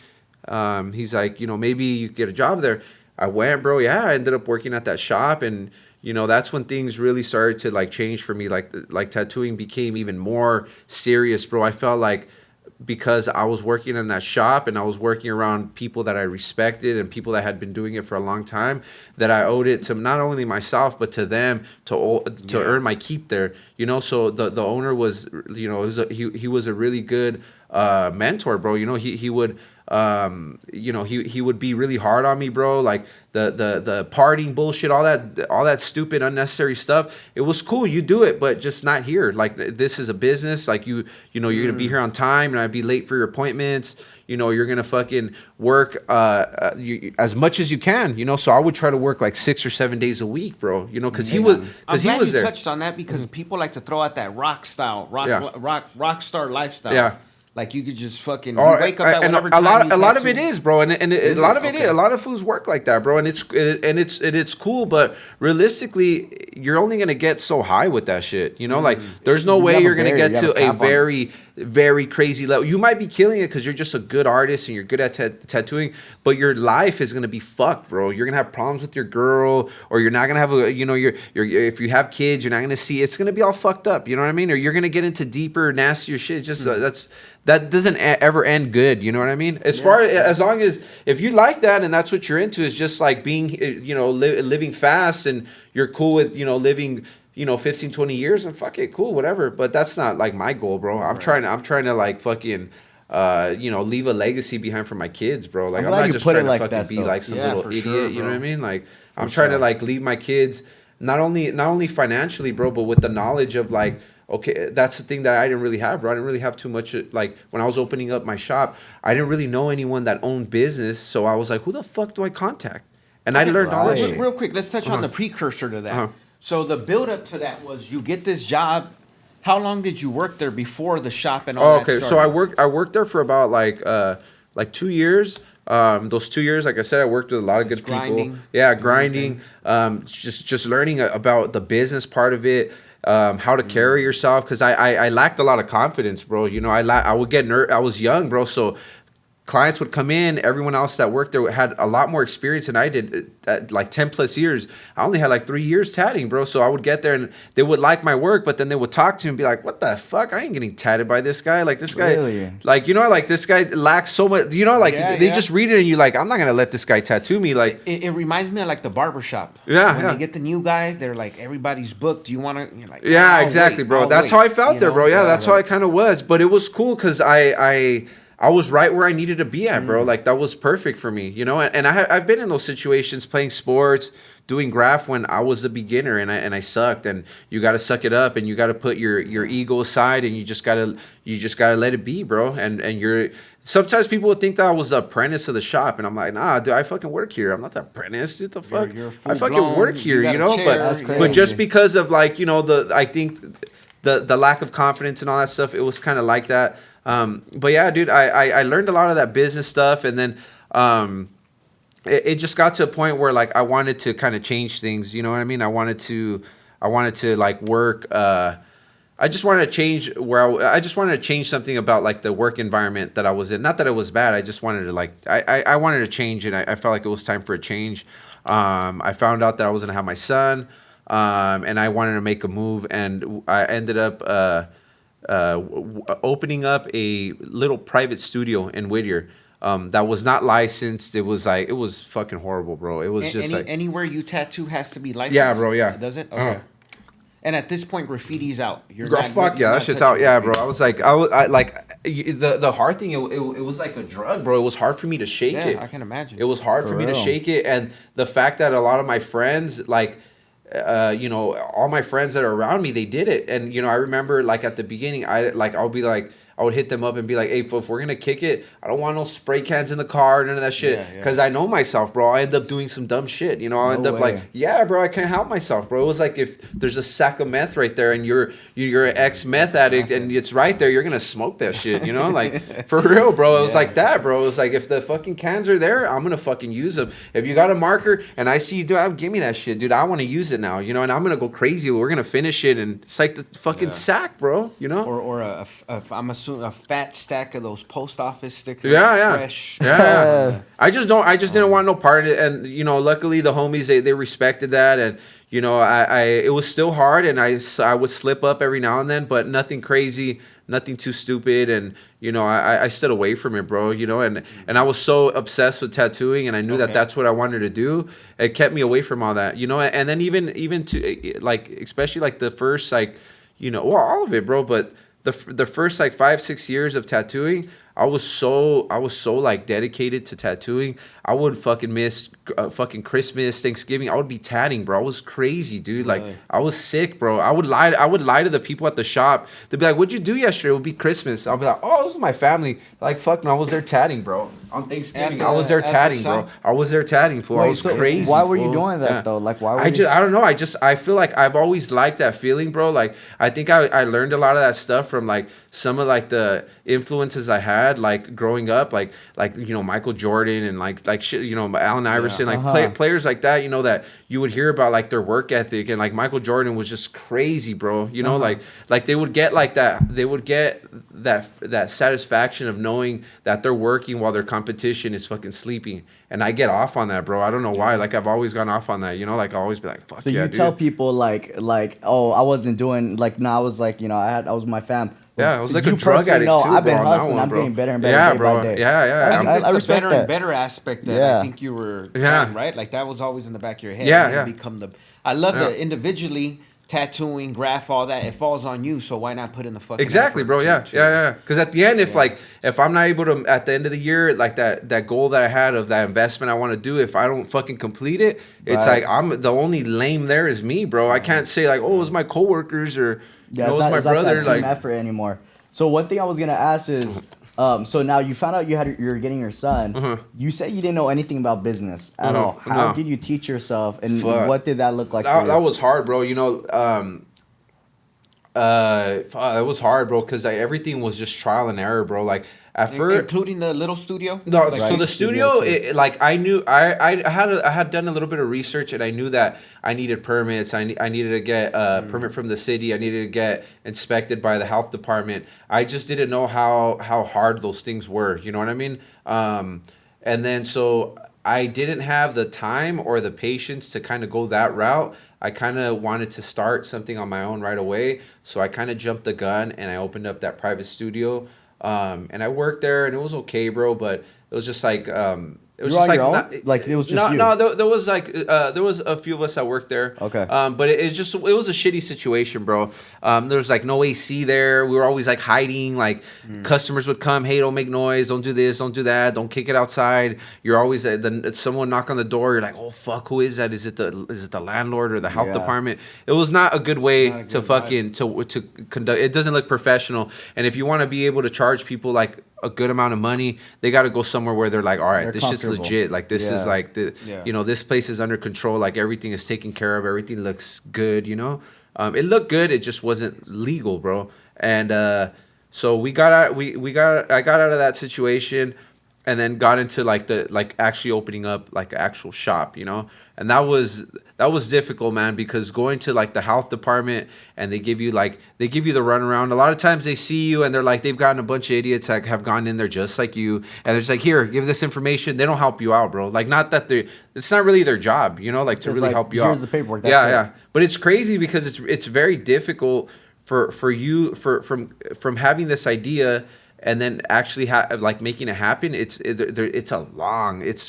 He's like, maybe you could get a job there. I went, bro. Yeah, I ended up working at that shop, and that's when things really started to like change for me. Like tattooing became even more serious, bro. I felt like, because I was working in that shop and I was working around people that I respected and people that had been doing it for a long time, that I owed it to not only myself but to them to earn my keep there. So the owner was, he was a really good mentor, bro. He would he would be really hard on me, bro. Like the partying bullshit, all that stupid unnecessary stuff. It was cool, you do it, but just not here. Like, this is a business. Like, you're gonna be here on time, and I'd be late for your appointments. You're gonna fucking work as much as you can. So I would try to work like 6 or 7 days a week, bro. Because he was there. Touched on that because people like to throw out that rock star lifestyle. Yeah. Like, you could just fucking wake up at whatever time. A lot of it is, bro, and a lot of it is. A lot of foods work like that, bro, and it's cool. But realistically, you're only gonna get so high with that shit. Like, there's no way you're gonna get to a very, very crazy level. You might be killing it because you're just a good artist and you're good at tattooing, but your life is gonna be fucked, bro. You're gonna have problems with your girl, or you're not gonna have if you have kids, you're not gonna see. It's gonna be all fucked up. You know what I mean? Or you're gonna get into deeper, nastier shit. Just that doesn't ever end good. You know what I mean? As long as if you like that and that's what you're into, is just like being, living fast, and you're cool with, living, 15, 20 years, and fuck it, cool, whatever. But that's not like my goal, bro. I'm trying to like fucking, leave a legacy behind for my kids, bro. Like, I'm not just trying to fucking be like some little idiot. Sure, you know what I mean? Like, I'm trying to like leave my kids not only financially, bro, but with the knowledge of like, okay, that's the thing that I didn't really have, bro. I didn't really have too much. Like, when I was opening up my shop, I didn't really know anyone that owned business. So I was like, who the fuck do I contact? And I learned all that shit. Real quick, let's touch on the precursor to that. So the build up to that was, you get this job. How long did you work there before the shop and all that started? So I worked there for about like 2 years. Those 2 years, like I said, I worked with a lot of good people. Yeah, grinding. Just learning about the business part of it. How to carry yourself, because I lacked a lot of confidence, bro. I would get I was young, bro, so clients would come in. Everyone else that worked there had a lot more experience than I did, like 10 plus years. I only had like 3 years tatting, bro. So I would get there and they would like my work, but then they would talk to me and be like, what the fuck? I ain't getting tatted by this guy. Like, this guy, like, like, this guy lacks so much, they just read it and you like, I'm not going to let this guy tattoo me. Like, it reminds me of like the barbershop. Yeah. When they get the new guy, they're like, everybody's booked. Do you want to? You're like, yeah, exactly, bro. That's how I felt there, bro. Yeah, that's how I kind of was. But it was cool because I was right where I needed to be at, bro. Like, that was perfect for me, And I've been in those situations, playing sports, doing graph, when I was a beginner and I sucked. And you got to suck it up, and you got to put your ego aside, and you just gotta let it be, bro. And you're sometimes people would think that I was the apprentice of the shop, and I'm like, nah, dude, I fucking work here. I'm not the apprentice, dude. The fuck, I fucking work here, But just because of like I think the lack of confidence and all that stuff, it was kind of like that. But yeah, dude, I learned a lot of that business stuff, and then it just got to a point where like I wanted to kind of change things. You know what I mean? I wanted to like work. I just wanted to change I just wanted to change something about like the work environment that I was in. Not that it was bad. I just wanted to like I wanted to change, and I felt like it was time for a change. I found out that I was gonna have my son, and I wanted to make a move, and I ended up opening up a little private studio in Whittier that was not licensed. It was fucking horrible, bro. It was just like anywhere you tattoo has to be licensed. Yeah, bro. Yeah, does it? Okay. And at this point, graffiti's out. Fuck yeah, that shit's out. Yeah, bro. I was like, the hard thing. It was like a drug, bro. It was hard for me to shake it. I can imagine. It was hard for me to shake it, and the fact that a lot of my friends like you know, all my friends that are around me, they did it. And, you know, I remember like at the beginning, I'll be like, I would hit them up and be like, hey, if we're going to kick it, I don't want no spray cans in the car, none of that shit. Because I know myself, bro. I end up doing some dumb shit. You know, I'll end up like, yeah, bro, I can't help myself, bro. It was like if there's a sack of meth right there and you're an ex-meth addict and it's right there, you're going to smoke that shit, you know? Like, for real, bro. It was like that, bro. It was like if the fucking cans are there, I'm going to fucking use them. If you got a marker and I see you do it, give me that shit, dude. I want to use it now, you know? And I'm going to go crazy. We're going to finish it and psych the fucking sack, bro, you know? Or I'm assuming a fat stack of those post office stickers. Fresh. I just didn't want no part of it. And, you know, luckily the homies, they respected that. And, you know, it was still hard and I would slip up every now and then, but nothing crazy, nothing too stupid. And, you know, I stood away from it, bro, you know, and I was so obsessed with tattooing and I knew that that's what I wanted to do. It kept me away from all that, you know, and then even to like, especially like the first, like, you know, well, all of it, bro, but the first like 5-6 years of tattooing, I was so like dedicated to tattooing. I would fucking miss fucking Christmas, Thanksgiving. I would be tatting, bro. I was crazy, dude. Like I was sick, bro. I would lie to the people at the shop. They'd be like, "What'd you do yesterday?" It would be Christmas. I'll be like, "Oh, this is my family." Like, fuck no, I was there tatting, bro. On Thanksgiving, I was there tatting, bro. I was there tatting, fool. I was crazy. Why were you doing that though? Like, why? I don't know. I feel like I've always liked that feeling, bro. Like, I think I learned a lot of that stuff from like some of like the influences I had like growing up, like you know, Michael Jordan and like shit, you know, Allen Iverson, players like that, you know, that you would hear about like their work ethic. And like Michael Jordan was just crazy, bro, you know, like they would get like that, they would get that satisfaction of knowing that they're working while their competition is fucking sleeping. And I get off on that, bro. I don't know why. Like, I've always gone off on that, you know? Like, I always be like, fuck so yeah, you tell people, like, oh, I wasn't doing, like, no, I was, like, you know, I was with my fam. Yeah, I was like a drug addict, no, too, I've been bro, hustling. I'm getting better and better day by day. I respect better that. and better aspect that I think you were saying, right? Like, that was always in the back of your head. I love that individually tattooing, graph, all that. It falls on you, so why not put in the fucking exactly, bro. Yeah. Because at the end, if I'm not able to at the end of the year, like that goal that I had of that investment I want to do, if I don't fucking complete it's like I'm the only lame there is me, bro. I can't say like, oh, it was my coworkers or it was my brother. It's not that team effort anymore. So one thing I was gonna ask is, so now you found out you're getting your son. You said you didn't know anything about business at all. How did you teach yourself, and what did that look like? That was hard, bro. You know, it was hard, bro, because everything was just trial and error, bro. Like at first, including the little studio. No, so the studio, like I knew, I had done a little bit of research, and I knew that I needed permits. I needed to get a permit from the city. I needed to get inspected by the health department. I just didn't know how hard those things were. You know what I mean? And then so I didn't have the time or the patience to kind of go that route. I kind of wanted to start something on my own right away. So I kind of jumped the gun and I opened up that private studio. And I worked there and it was okay, bro. But it was just like, it was just like, it was just you. No, there was like, there was a few of us that worked there. Okay. But it was a shitty situation, bro. There was like no AC there. We were always like hiding. Like customers would come, hey, don't make noise, don't do this, don't do that, don't kick it outside. You're always someone knock on the door. You're like, oh fuck, who is that? Is it the landlord or the health department? It was not a good way to fucking to conduct. It doesn't look professional. And if you want to be able to charge people like a good amount of money, they got to go somewhere where they're like, all right, this shit's legit. Like this is like you know, this place is under control. Like everything is taken care of. Everything looks good. You know, it looked good. It just wasn't legal, bro. And so I got out of that situation, and then got into like actually opening up like an actual shop. You know, and that was difficult, man, because going to like the health department and they give you the runaround. A lot of times they see you and they're like, they've gotten a bunch of idiots that have gone in there just like you, and they're just like, here, give this information. They don't help you out, bro. Like, not that it's not really their job, you know, like to really help you out. Here's the paperwork. Yeah. But it's crazy because it's very difficult for you from having this idea and then actually like making it happen, it's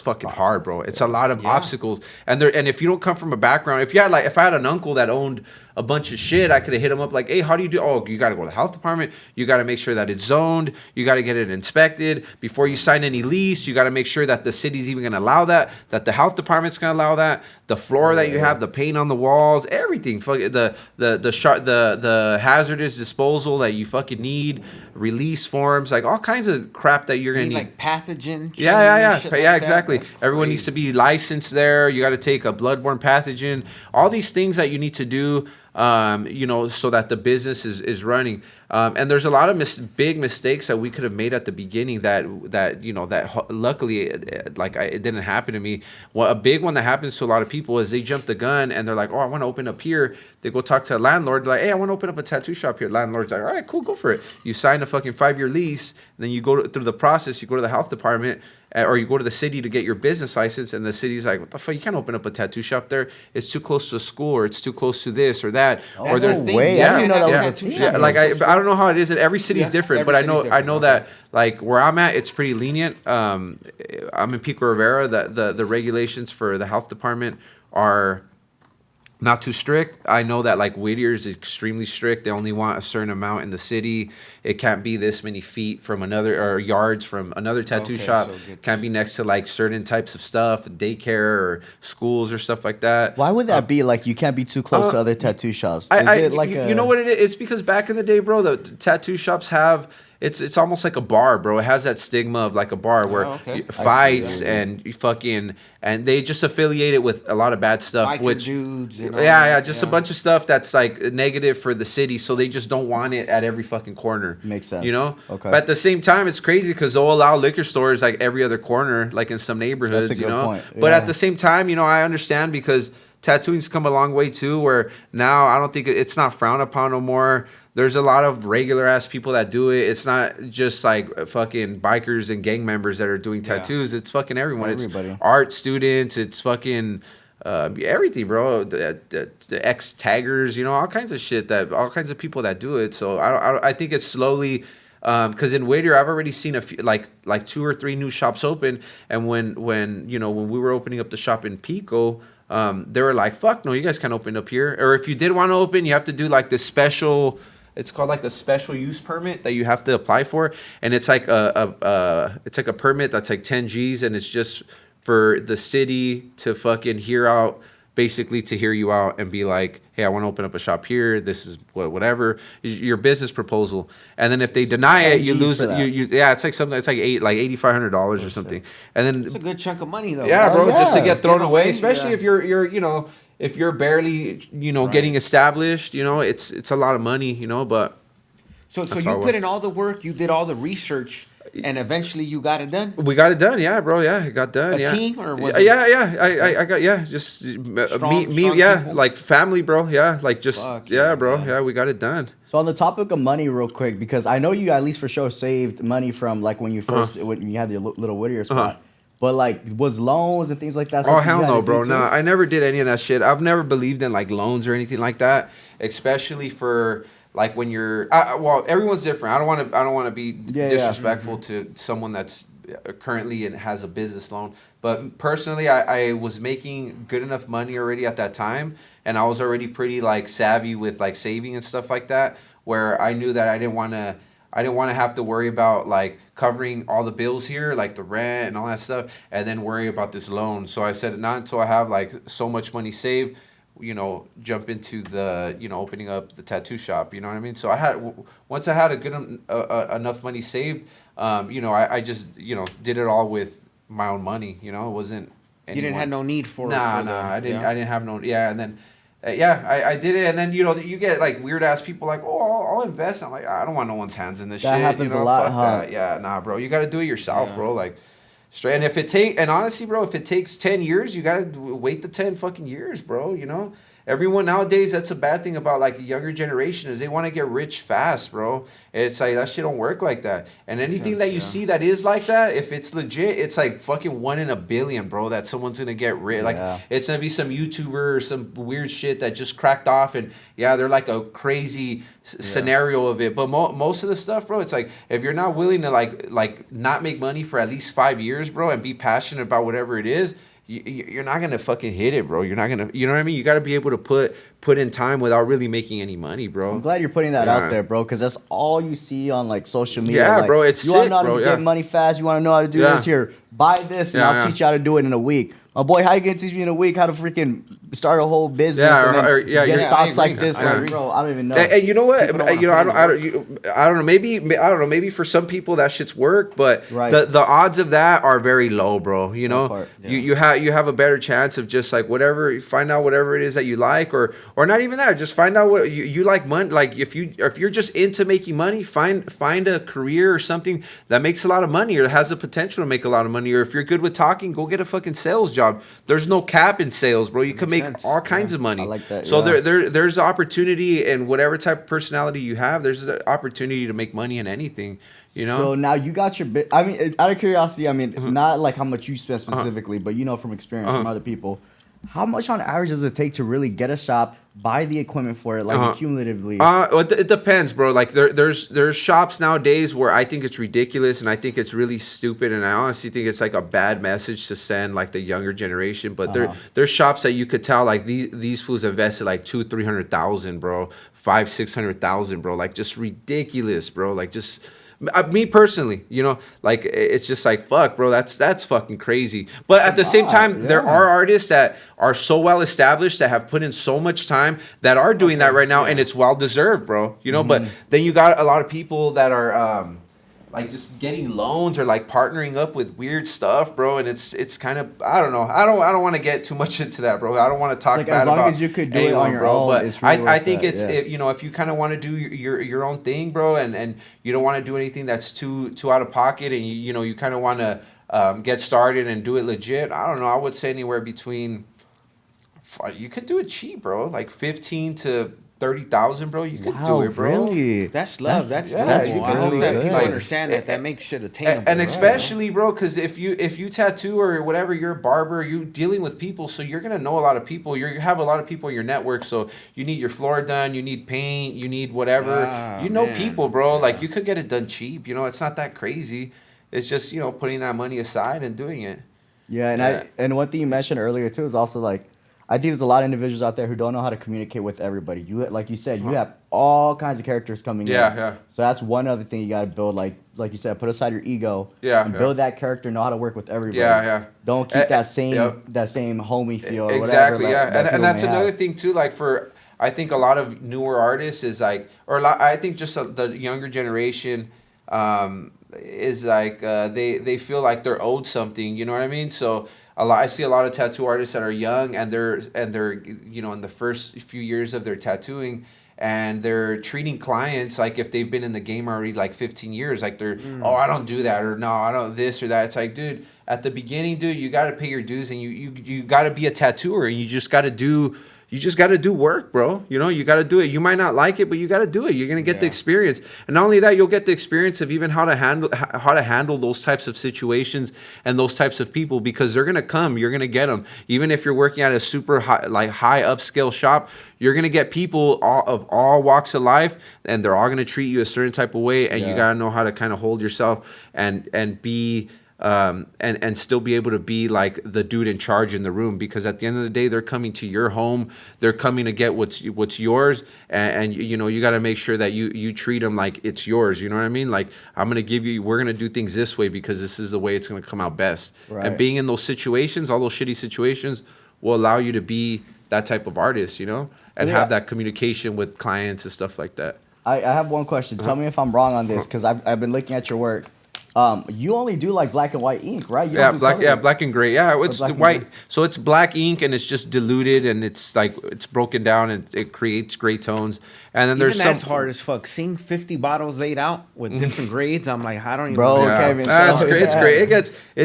fucking hard, bro. It's a lot of obstacles, and if you don't come from a background, if I had an uncle that owned a bunch of shit, I could have hit him up like, hey, how do you do? Oh, you got to go to the health department. You got to make sure that it's zoned. You got to get it inspected before you sign any lease. You got to make sure that the city's even going to allow that the health department's going to allow that, the floor that you have, the paint on the walls, everything. The hazardous disposal that you fucking need, release forms, like all kinds of crap that you're going to need. Like pathogen. Yeah, exactly. Everyone needs to be licensed there. You got to take a bloodborne pathogen. All these things that you need to do, so that the business is running. And there's a lot of big mistakes that we could have made at the beginning that luckily it didn't happen to me. Well, a big one that happens to a lot of people is they jump the gun and they're like, oh, I want to open up here. They go talk to a landlord, like, hey, I want to open up a tattoo shop here. Landlord's like, all right, cool, go for it. You sign a fucking 5-year lease, and then you go through the process. You go to the health department, or you go to the city to get your business license, and the city's like, what the fuck, you can't open up a tattoo shop there. It's too close to a school, or it's too close to this or that. Oh, or the way. Yeah, I didn't know that was a yeah. Like I don't know how it is. Every city's different, but I know that like where I'm at, it's pretty lenient. I'm in Pico Rivera. The regulations for the health department are not too strict. I know that like Whittier is extremely strict. They only want a certain amount in the city. It can't be this many feet from another, or yards from another tattoo shop. So can't be next to like certain types of stuff, daycare or schools or stuff like that. Why would that be? Like you can't be too close to other tattoo shops. You know what it is? It's because back in the day, bro, the tattoo shops have. It's almost like a bar, bro. It has that stigma of like a bar where fights and you fucking, and they just affiliate it with a lot of bad stuff. Biker dudes. A bunch of stuff that's like negative for the city. So they just don't want it at every fucking corner. Makes sense. You know? Okay. But at the same time, it's crazy because they'll allow liquor stores like every other corner, like in some neighborhoods, That's a good point. Yeah. But at the same time, I understand because tattooing's come a long way too, where now I don't think it's not frowned upon no more. There's a lot of regular ass people that do it. It's not just like fucking bikers and gang members that are doing tattoos. It's fucking everyone. Everybody. It's art students. It's fucking everything, bro. The ex-taggers, all kinds of shit, all kinds of people that do it. So I think it's slowly, because in Whittier, I've already seen a few, like 2 or 3 new shops open. And when we were opening up the shop in Pico, they were like, fuck no, you guys can't open up here. Or if you did want to open, you have to do like this special. It's called like a special use permit that you have to apply for, and it's like a permit that's like 10 G's, and it's just for the city to fucking hear you out and be like, hey, I want to open up a shop here. This is whatever your business proposal, and then if they deny it, you lose it. It's like something. It's like $8,500 or something, and then it's a good chunk of money though. Yeah, bro, just to get thrown away, away, especially if you're if you're barely, getting established, it's a lot of money, but. So you put in all the work, you did all the research, and eventually you got it done? We got it done, yeah, bro, yeah, it got done, A team, or was it? Yeah, I got, just strong yeah, people? like family, bro, yeah, like just, Fuck, bro, yeah, we got it done. So on the topic of money, real quick, because I know you at least for sure saved money from like when you first, when you had your little Whittier spot. But like, was loans and things like that? Oh hell no, bro! No, I never did any of that shit. I've never believed in like loans or anything like that, especially for like when you're. Well, everyone's different. I don't want to be disrespectful to someone that's currently and has a business loan. But personally, I was making good enough money already at that time, and I was already pretty like savvy with like saving and stuff like that, where I knew that I didn't want to have to worry about like covering all the bills here, like the rent and all that stuff, and then worry about this loan. So I said, not until I have like so much money saved, jump into the, opening up the tattoo shop. You know what I mean? So once I had a good enough money saved, I just, did it all with my own money. It wasn't. You didn't have no need for it. I didn't have no. Yeah, and then. I did it, and then you get like weird ass people like, oh, I'll invest. I'm like, I don't want no one's hands in this shit. That happens a lot, huh? That. Yeah, nah, bro, you got to do it yourself, bro. Like straight. And honestly, bro, if it takes 10 years, you got to wait the 10 fucking years, bro. everyone nowadays, that's a bad thing about like a younger generation is they want to get rich fast, bro. It's like that shit don't work like that. And anything that you see that is like that, if it's legit, it's like fucking 1 in a billion, bro, that someone's gonna get rich. Like it's gonna be some YouTuber or some weird shit that just cracked off, and they're like a crazy scenario of it. But most of the stuff, bro, it's like if you're not willing to like not make money for at least 5 years, bro, and be passionate about whatever it is, you're not gonna fucking hit it, bro. You're not gonna, you know what I mean? You got to be able to put in time without really making any money, bro. I'm glad you're putting that out there, bro, because that's all you see on like social media. Yeah, like, bro, it's you sick, want to know how bro. to get money fast. You want to know how to do this here. Buy this, and I'll teach you how to do it in a week. My boy, how you gonna teach me in a week how to freaking start a whole business and then get stocks like this? Like, bro, I don't even know. And you know what? You know, I don't know. Maybe for some people that shit's work, but the odds of that are very low, bro. You know, you have a better chance of just like find out whatever it is that you like, or not even that. Just find out what you like. Money, like if you're just into making money, find a career or something that makes a lot of money or has the potential to make a lot of money. Or if you're good with talking, go get a fucking sales job. There's no cap in sales, bro. You can make all kinds of money. I like that. So there's opportunity in whatever type of personality you have. There's an opportunity to make money in anything, you know? So now you got your I mean, out of curiosity, I mean, not like how much you spend specifically, but you know from experience from other people, how much on average does it take to really get a shop, buy the equipment for it, like cumulatively? It depends, bro. Like there's shops nowadays where I think it's ridiculous and I think it's really stupid, and I honestly think it's like a bad message to send like the younger generation. But there's shops that you could tell like these fools invested like 200,000-300,000, bro, 500,000-600,000, bro. Like just ridiculous, bro. Like just. Me personally, you know, like it's just like fuck, bro. That's fucking crazy. But at the same time, there are artists that are so well established that have put in so much time that are doing that right now, and it's well deserved, bro. You know, but then you got a lot of people that are like just getting loans or like partnering up with weird stuff, bro. And it's kind of I don't know. I don't want to get too much into that, bro. I don't want to talk bad about as long as you could do it on your own, but it's really I think you know, if you kind of want to do your own thing, bro, and you don't want to do anything that's too out of pocket, and you know you kind of want to get started and do it legit. I don't know. I would say anywhere between you could do it cheap, bro, like 15 to 30,000, bro. You could do it, bro. Really? That's love. That's doable. I hope that people understand that makes shit attainable. And especially, bro, because if you tattoo or whatever, you're a barber, you're dealing with people, so you're gonna know a lot of people. You have a lot of people in your network, so you need your floor done, you need paint, you need whatever. You know people, bro. Like you could get it done cheap. You know, it's not that crazy. It's just putting that money aside and doing it. Yeah, and one thing you mentioned earlier too is also like, I think there's a lot of individuals out there who don't know how to communicate with everybody. You, like you said, you have all kinds of characters coming in. Yeah. So that's one other thing you got to build. Like you said, put aside your ego. And build that character. Know how to work with everybody. Yeah. Don't keep that same homie feel. Or exactly. Whatever, and that's another thing too. Like I think a lot of newer artists is like, I think just the younger generation is like they feel like they're owed something. You know what I mean? So. I see a lot of tattoo artists that are young and they're in the first few years of their tattooing, and they're treating clients like if they've been in the game already like 15 years, like they're I don't do that, or no, I don't this or that. It's like, dude, at the beginning, dude, you got to pay your dues, and you got to be a tattooer, and you just got to do work, bro. You know, you got to do it. You might not like it, but you got to do it. You're going to get the experience. And not only that, you'll get the experience of even how to handle those types of situations and those types of people, because they're going to come. You're going to get them. Even if you're working at a super high upscale shop, you're going to get people of all walks of life, and they're all going to treat you a certain type of way, and you got to know how to kind of hold yourself and be and still be able to be like the dude in charge in the room, because at the end of the day, they're coming to your home, they're coming to get what's yours, and you got to make sure that you treat them like it's yours. You know what I mean? Like, we're gonna do things this way because this is the way it's gonna come out best. Right. And being in those situations, all those shitty situations, will allow you to be that type of artist, and have that communication with clients and stuff like that. I have one question. Tell me if I'm wrong on this, because I've been looking at your work. You only do like black and white ink, right? You don't do black and gray. Yeah, it's the white. So it's black ink and it's just diluted and it's like it's broken down and it creates gray tones. And then there's that's hard as fuck. Seeing 50 bottles laid out with different grades, I'm like, I don't even. Bro, know. Kevin, it's great. It's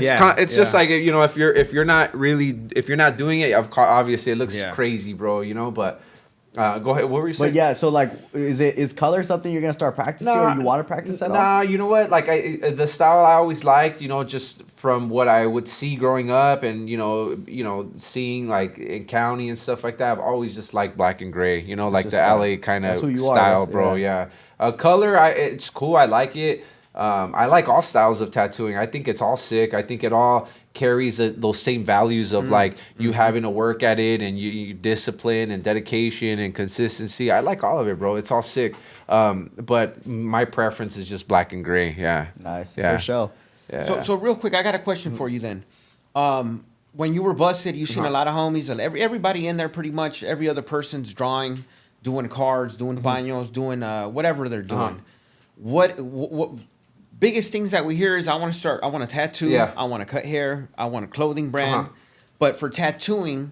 great. It's just like, you know, if you're not doing it, obviously it looks crazy, bro. You know, but. Go ahead. What were you saying? But yeah, so like, is color something you're gonna start practicing, or you want to practice at all? Nah, you know what? Like the style I always liked, you know, just from what I would see growing up, and you know, seeing like in county and stuff like that. I've always just liked black and gray. You know, like the LA kind of style, bro. Yeah. Color, it's cool. I like it. I like all styles of tattooing. I think it's all sick. I think it all carries those same values of like you having to work at it and you discipline and dedication and consistency. I like all of it, bro. It's all sick. But my preference is just black and gray. Yeah. Nice. Yeah. For sure. Yeah. So real quick, I got a question for you then. When you were busted, you seen a lot of homies, and everybody in there pretty much, every other person's drawing, doing cards, doing baños, doing whatever they're doing. What biggest things that we hear is I want to tattoo, I want to cut hair, I want a clothing brand. But for tattooing,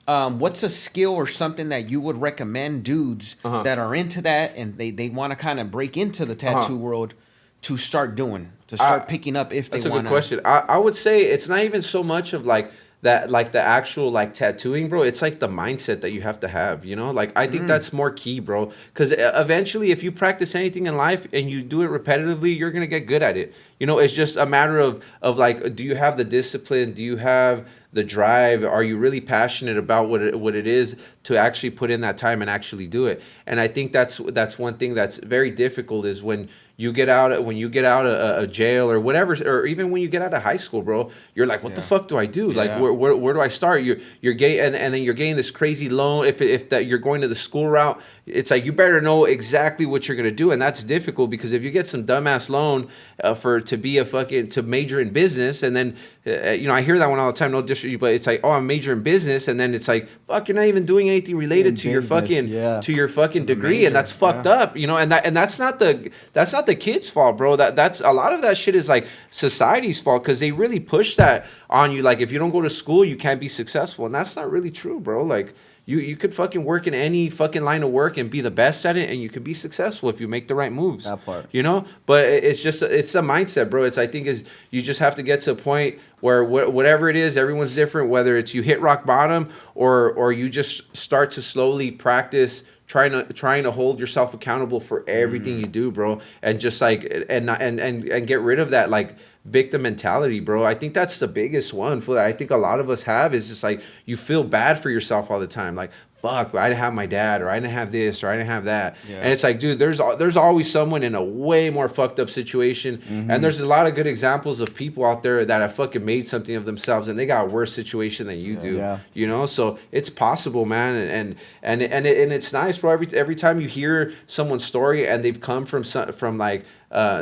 what's a skill or something that you would recommend dudes that are into that and they want to kind of break into the tattoo world to start doing, to start picking up if they want to? That's a good question. I would say it's not even so much of like that, like the actual like tattooing, bro. It's like the mindset that you have to have, you know? Like I think that's more key, bro. Because eventually if you practice anything in life and you do it repetitively, you're going to get good at it. You know, it's just a matter of like, do you have the discipline? Do you have the drive? Are you really passionate about what it is to actually put in that time and actually do it? And I think that's one thing that's very difficult is when you get out of jail or whatever, or even when you get out of high school, bro, you're like, what the fuck do I do? Like, where do I start? You're getting, and then you're getting this crazy loan. If that you're going to the school route, it's like you better know exactly what you're gonna do, and that's difficult because if you get some dumbass loan to major in business, and then you know, I hear that one all the time. No disrespect, but it's like, oh, I'm majoring in business, and then it's like, fuck, you're not even doing anything related to your fucking degree, and that's fucked up, you know. And that's not the kid's fault, bro. That's a lot of that shit is like society's fault because they really push that on you. Like if you don't go to school, you can't be successful, and that's not really true, bro. Like you could fucking work in any fucking line of work and be the best at it, and you could be successful if you make the right moves. That part, you know. But it's a mindset, bro. I think you just have to get to a point where whatever it is, everyone's different. Whether it's you hit rock bottom or you just start to slowly practice trying to hold yourself accountable for everything you do, bro, and just like and get rid of that like victim mentality, bro. I think that's the biggest one for that I think a lot of us have is just like you feel bad for yourself all the time, like fuck, I didn't have my dad, or I didn't have this, or I didn't have that. And it's like, dude, there's always someone in a way more fucked up situation. And there's a lot of good examples of people out there that have fucking made something of themselves, and they got a worse situation than you do. You know, so it's possible, man. And it's nice, bro. Every time you hear someone's story and they've come from like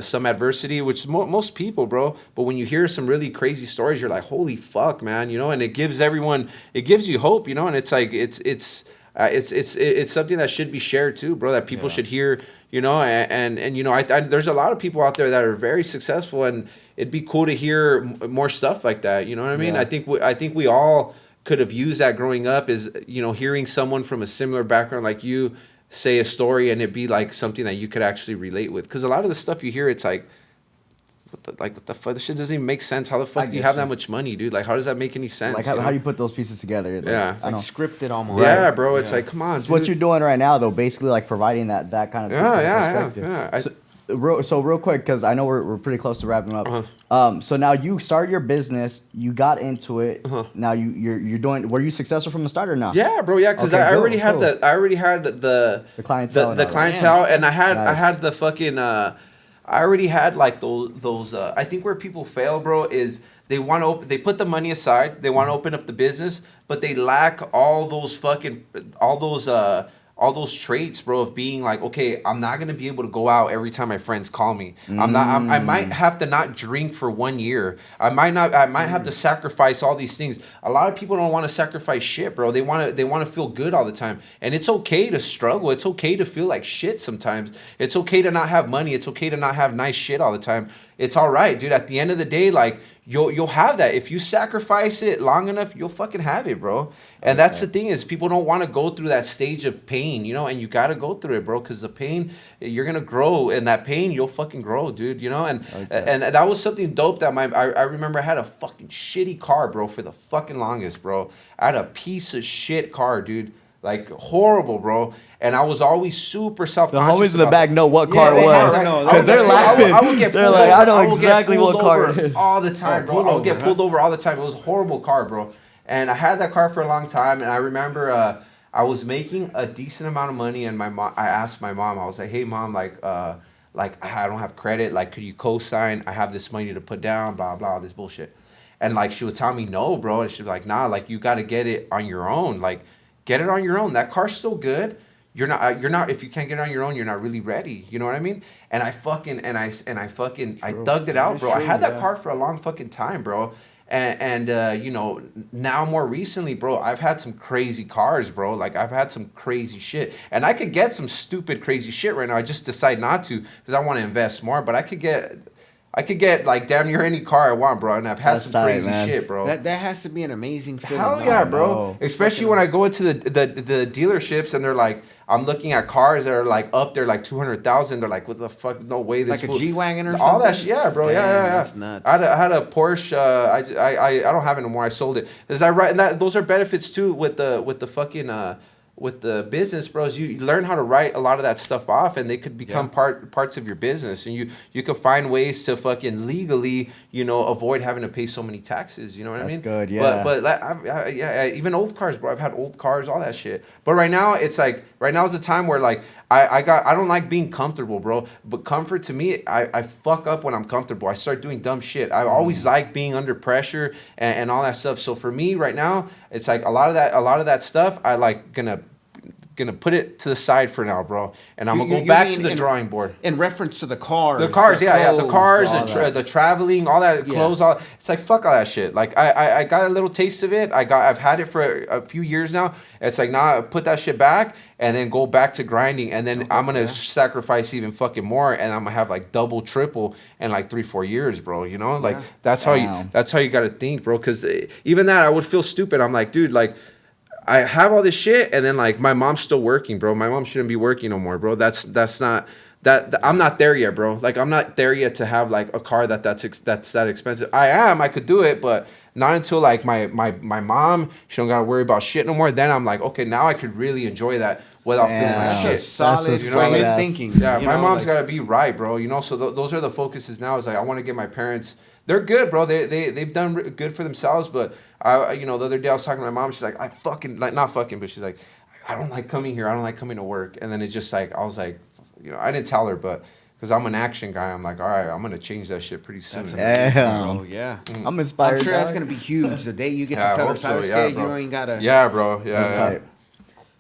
some adversity, which most people, bro. But when you hear some really crazy stories, you're like, holy fuck, man, you know. And it gives you hope, you know. And it's like it's something that should be shared too, bro. That people should hear, you know. And you know, I there's a lot of people out there that are very successful, and it'd be cool to hear more stuff like that. You know what I mean? I think we all could have used that growing up, is, you know, hearing someone from a similar background like you say a story and it be like something that you could actually relate with. Because a lot of the stuff you hear, it's like, what the fuck? This shit doesn't even make sense. How the fuck do you have that much money, dude? Like, how does that make any sense? Like, how do you put those pieces together? Like, it's like scripted almost. Yeah, bro. It's like, come on, it's what you're doing right now, though. Basically, like providing that kind of perspective. Yeah. So real quick, because I know we're pretty close to wrapping up. So now you started your business, you got into it. Now you're doing. Were you successful from the start or not? Yeah, bro. Yeah, because I already had the clientele, the clientele, and I had the fucking. I already had like those. I think where people fail, bro, is they want to they put the money aside, they want to open up the business, but they lack all those traits, bro, of being like, okay, I'm not gonna be able to go out every time my friends call me. I might have to not drink for 1 year. I might have to sacrifice all these things. A lot of people don't want to sacrifice shit, bro. They want to feel good all the time. And it's okay to struggle. It's okay to feel like shit sometimes. It's okay to not have money. It's okay to not have nice shit all the time. it's all right, dude. At the end of the day, like, you'll have that. If you sacrifice it long enough, you'll fucking have it, bro. And that's the thing is people don't want to go through that stage of pain, you know, and you got to go through it, bro, because the pain, you're going to grow. And that pain, you'll fucking grow, dude, you know. And that was something dope that I remember I had a fucking shitty car, bro, for the fucking longest, bro. I had a piece of shit car, dude. Like, horrible, bro. And I was always super self-conscious. The homies in the back know what car it was. Because they're laughing. I would get pulled they're like, over. I know exactly what car it is. All the time, bro. I would get pulled over all the time. It was a horrible car, bro. And I had that car for a long time. And I remember I was making a decent amount of money. And I asked my mom, I was like, hey, mom, like I don't have credit. Like, could you co-sign? I have this money to put down, blah, blah, this bullshit. And, like, she would tell me no, bro. And she'd be like, nah, like, you got to get it on your own. Like, get it on your own. That car's still good. You're not, if you can't get it on your own, you're not really ready. You know what I mean? And I dug it out, bro. I had that car for a long fucking time, bro. And you know, now more recently, bro, I've had some crazy cars, bro. Like, I've had some crazy shit. And I could get some stupid, crazy shit right now. I just decide not to because I want to invest more. But I could get like damn near any car I want, bro, and I've had some crazy shit, bro. That has to be an amazing feeling. Hell yeah, bro. Especially when I go into the dealerships and they're like, I'm looking at cars that are like up there like 200,000. They're like, what the fuck? No way. This like a G-Wagon or all something. All that shit, yeah, bro. Damn, yeah. That's nuts. I had a Porsche. I don't have it anymore. I sold it. Those are benefits too with the fucking. With the business, bros, you learn how to write a lot of that stuff off, and they could become parts of your business, and you could find ways to fucking legally, you know, avoid having to pay so many taxes. You know what I mean? That's good, yeah. But even old cars, bro. I've had old cars, all that shit. But right now, it's like the time where like I don't like being comfortable, bro. But comfort to me, I fuck up when I'm comfortable. I start doing dumb shit. I always like being under pressure and all that stuff. So for me right now, it's like a lot of that stuff. I like gonna put it to the side for now, bro, and I'm gonna go back to the drawing board. In reference to the cars. The cars, the cars, the traveling, all that clothes, all. It's like fuck all that shit. Like I got a little taste of it. I've had it for a few years now. It's like nah, put that shit back and then go back to grinding, and then I'm gonna sacrifice even fucking more, and I'm gonna have like double, triple in like 3-4 years, bro. You know, like that's how you gotta think, bro. Because even that, I would feel stupid. I'm like, dude, like. I have all this shit, and then like my mom's still working, bro. My mom shouldn't be working no more, bro. That's not that. I'm not there yet, bro. Like I'm not there yet to have like a car that's that expensive. I could do it, but not until like my mom, she don't gotta worry about shit no more. Then I'm like, okay, now I could really enjoy that without feeling like shit. Solid thinking. Yeah, my mom's gotta be right, bro. You know, so those are the focuses now. Is like I want to get my parents. They're good, bro. They've done good for themselves, but you know, the other day I was talking to my mom. She's like, not fucking, but she's like, I don't like coming here. I don't like coming to work. And then it's just like, I was like, you know, I didn't tell her, but because I'm an action guy, I'm like, all right, I'm gonna change that shit pretty soon. Oh yeah, I'm inspired. I'm sure that's gonna be huge. The day you get to tell her how to skate, you ain't gotta. Yeah, bro. Yeah.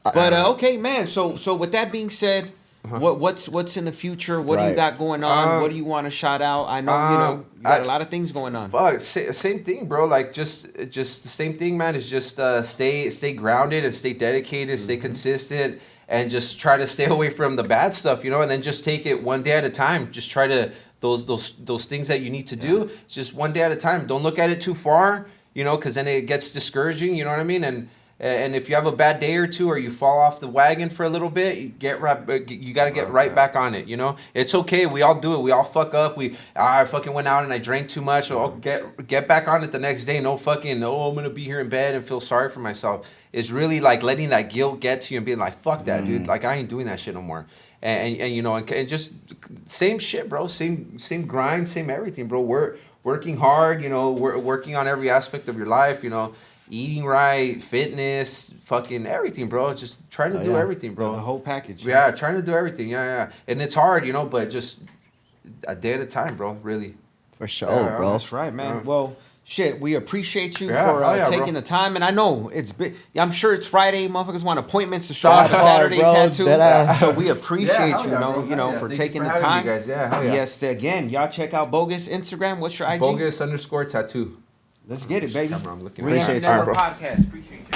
But okay, man. So with that being said. What's in the future? What do you got going on? What do you want to shout out? I know you got a lot of things going on. Fuck, same thing, bro. Like just the same thing, man. Is just stay grounded and stay dedicated, stay consistent, and just try to stay away from the bad stuff, you know. And then just take it one day at a time. Just try to those things that you need to do. It's just one day at a time. Don't look at it too far, you know, because then it gets discouraging. You know what I mean? And if you have a bad day or two, or you fall off the wagon for a little bit, you got to get right back on it. You know, it's okay. We all do it. We all fuck up. I fucking went out and I drank too much. So I'll get back on it the next day. No fucking, I'm gonna be here in bed and feel sorry for myself. It's really like letting that guilt get to you and being like, fuck that, dude. Like I ain't doing that shit no more. And you know, and just same shit, bro. Same grind, same everything, bro. We're working hard. You know, we're working on every aspect of your life. You know. Eating right, fitness, fucking everything, bro. Just trying to do everything, bro. The whole package. Yeah, trying to do everything. Yeah. And it's hard, you know, but just a day at a time, bro. Really. For sure, bro. That's right, man. Well, shit, we appreciate you for taking the time. And I know it's big. I'm sure it's Friday. Motherfuckers want appointments to show off a Saturday tattoo. So we appreciate you, for taking the time. You guys. Yes, again, y'all check out Bogus Instagram. What's your IG? Bogus_tattoo. Let's get it, baby. I'm looking Reentry Network Podcast. Appreciate you.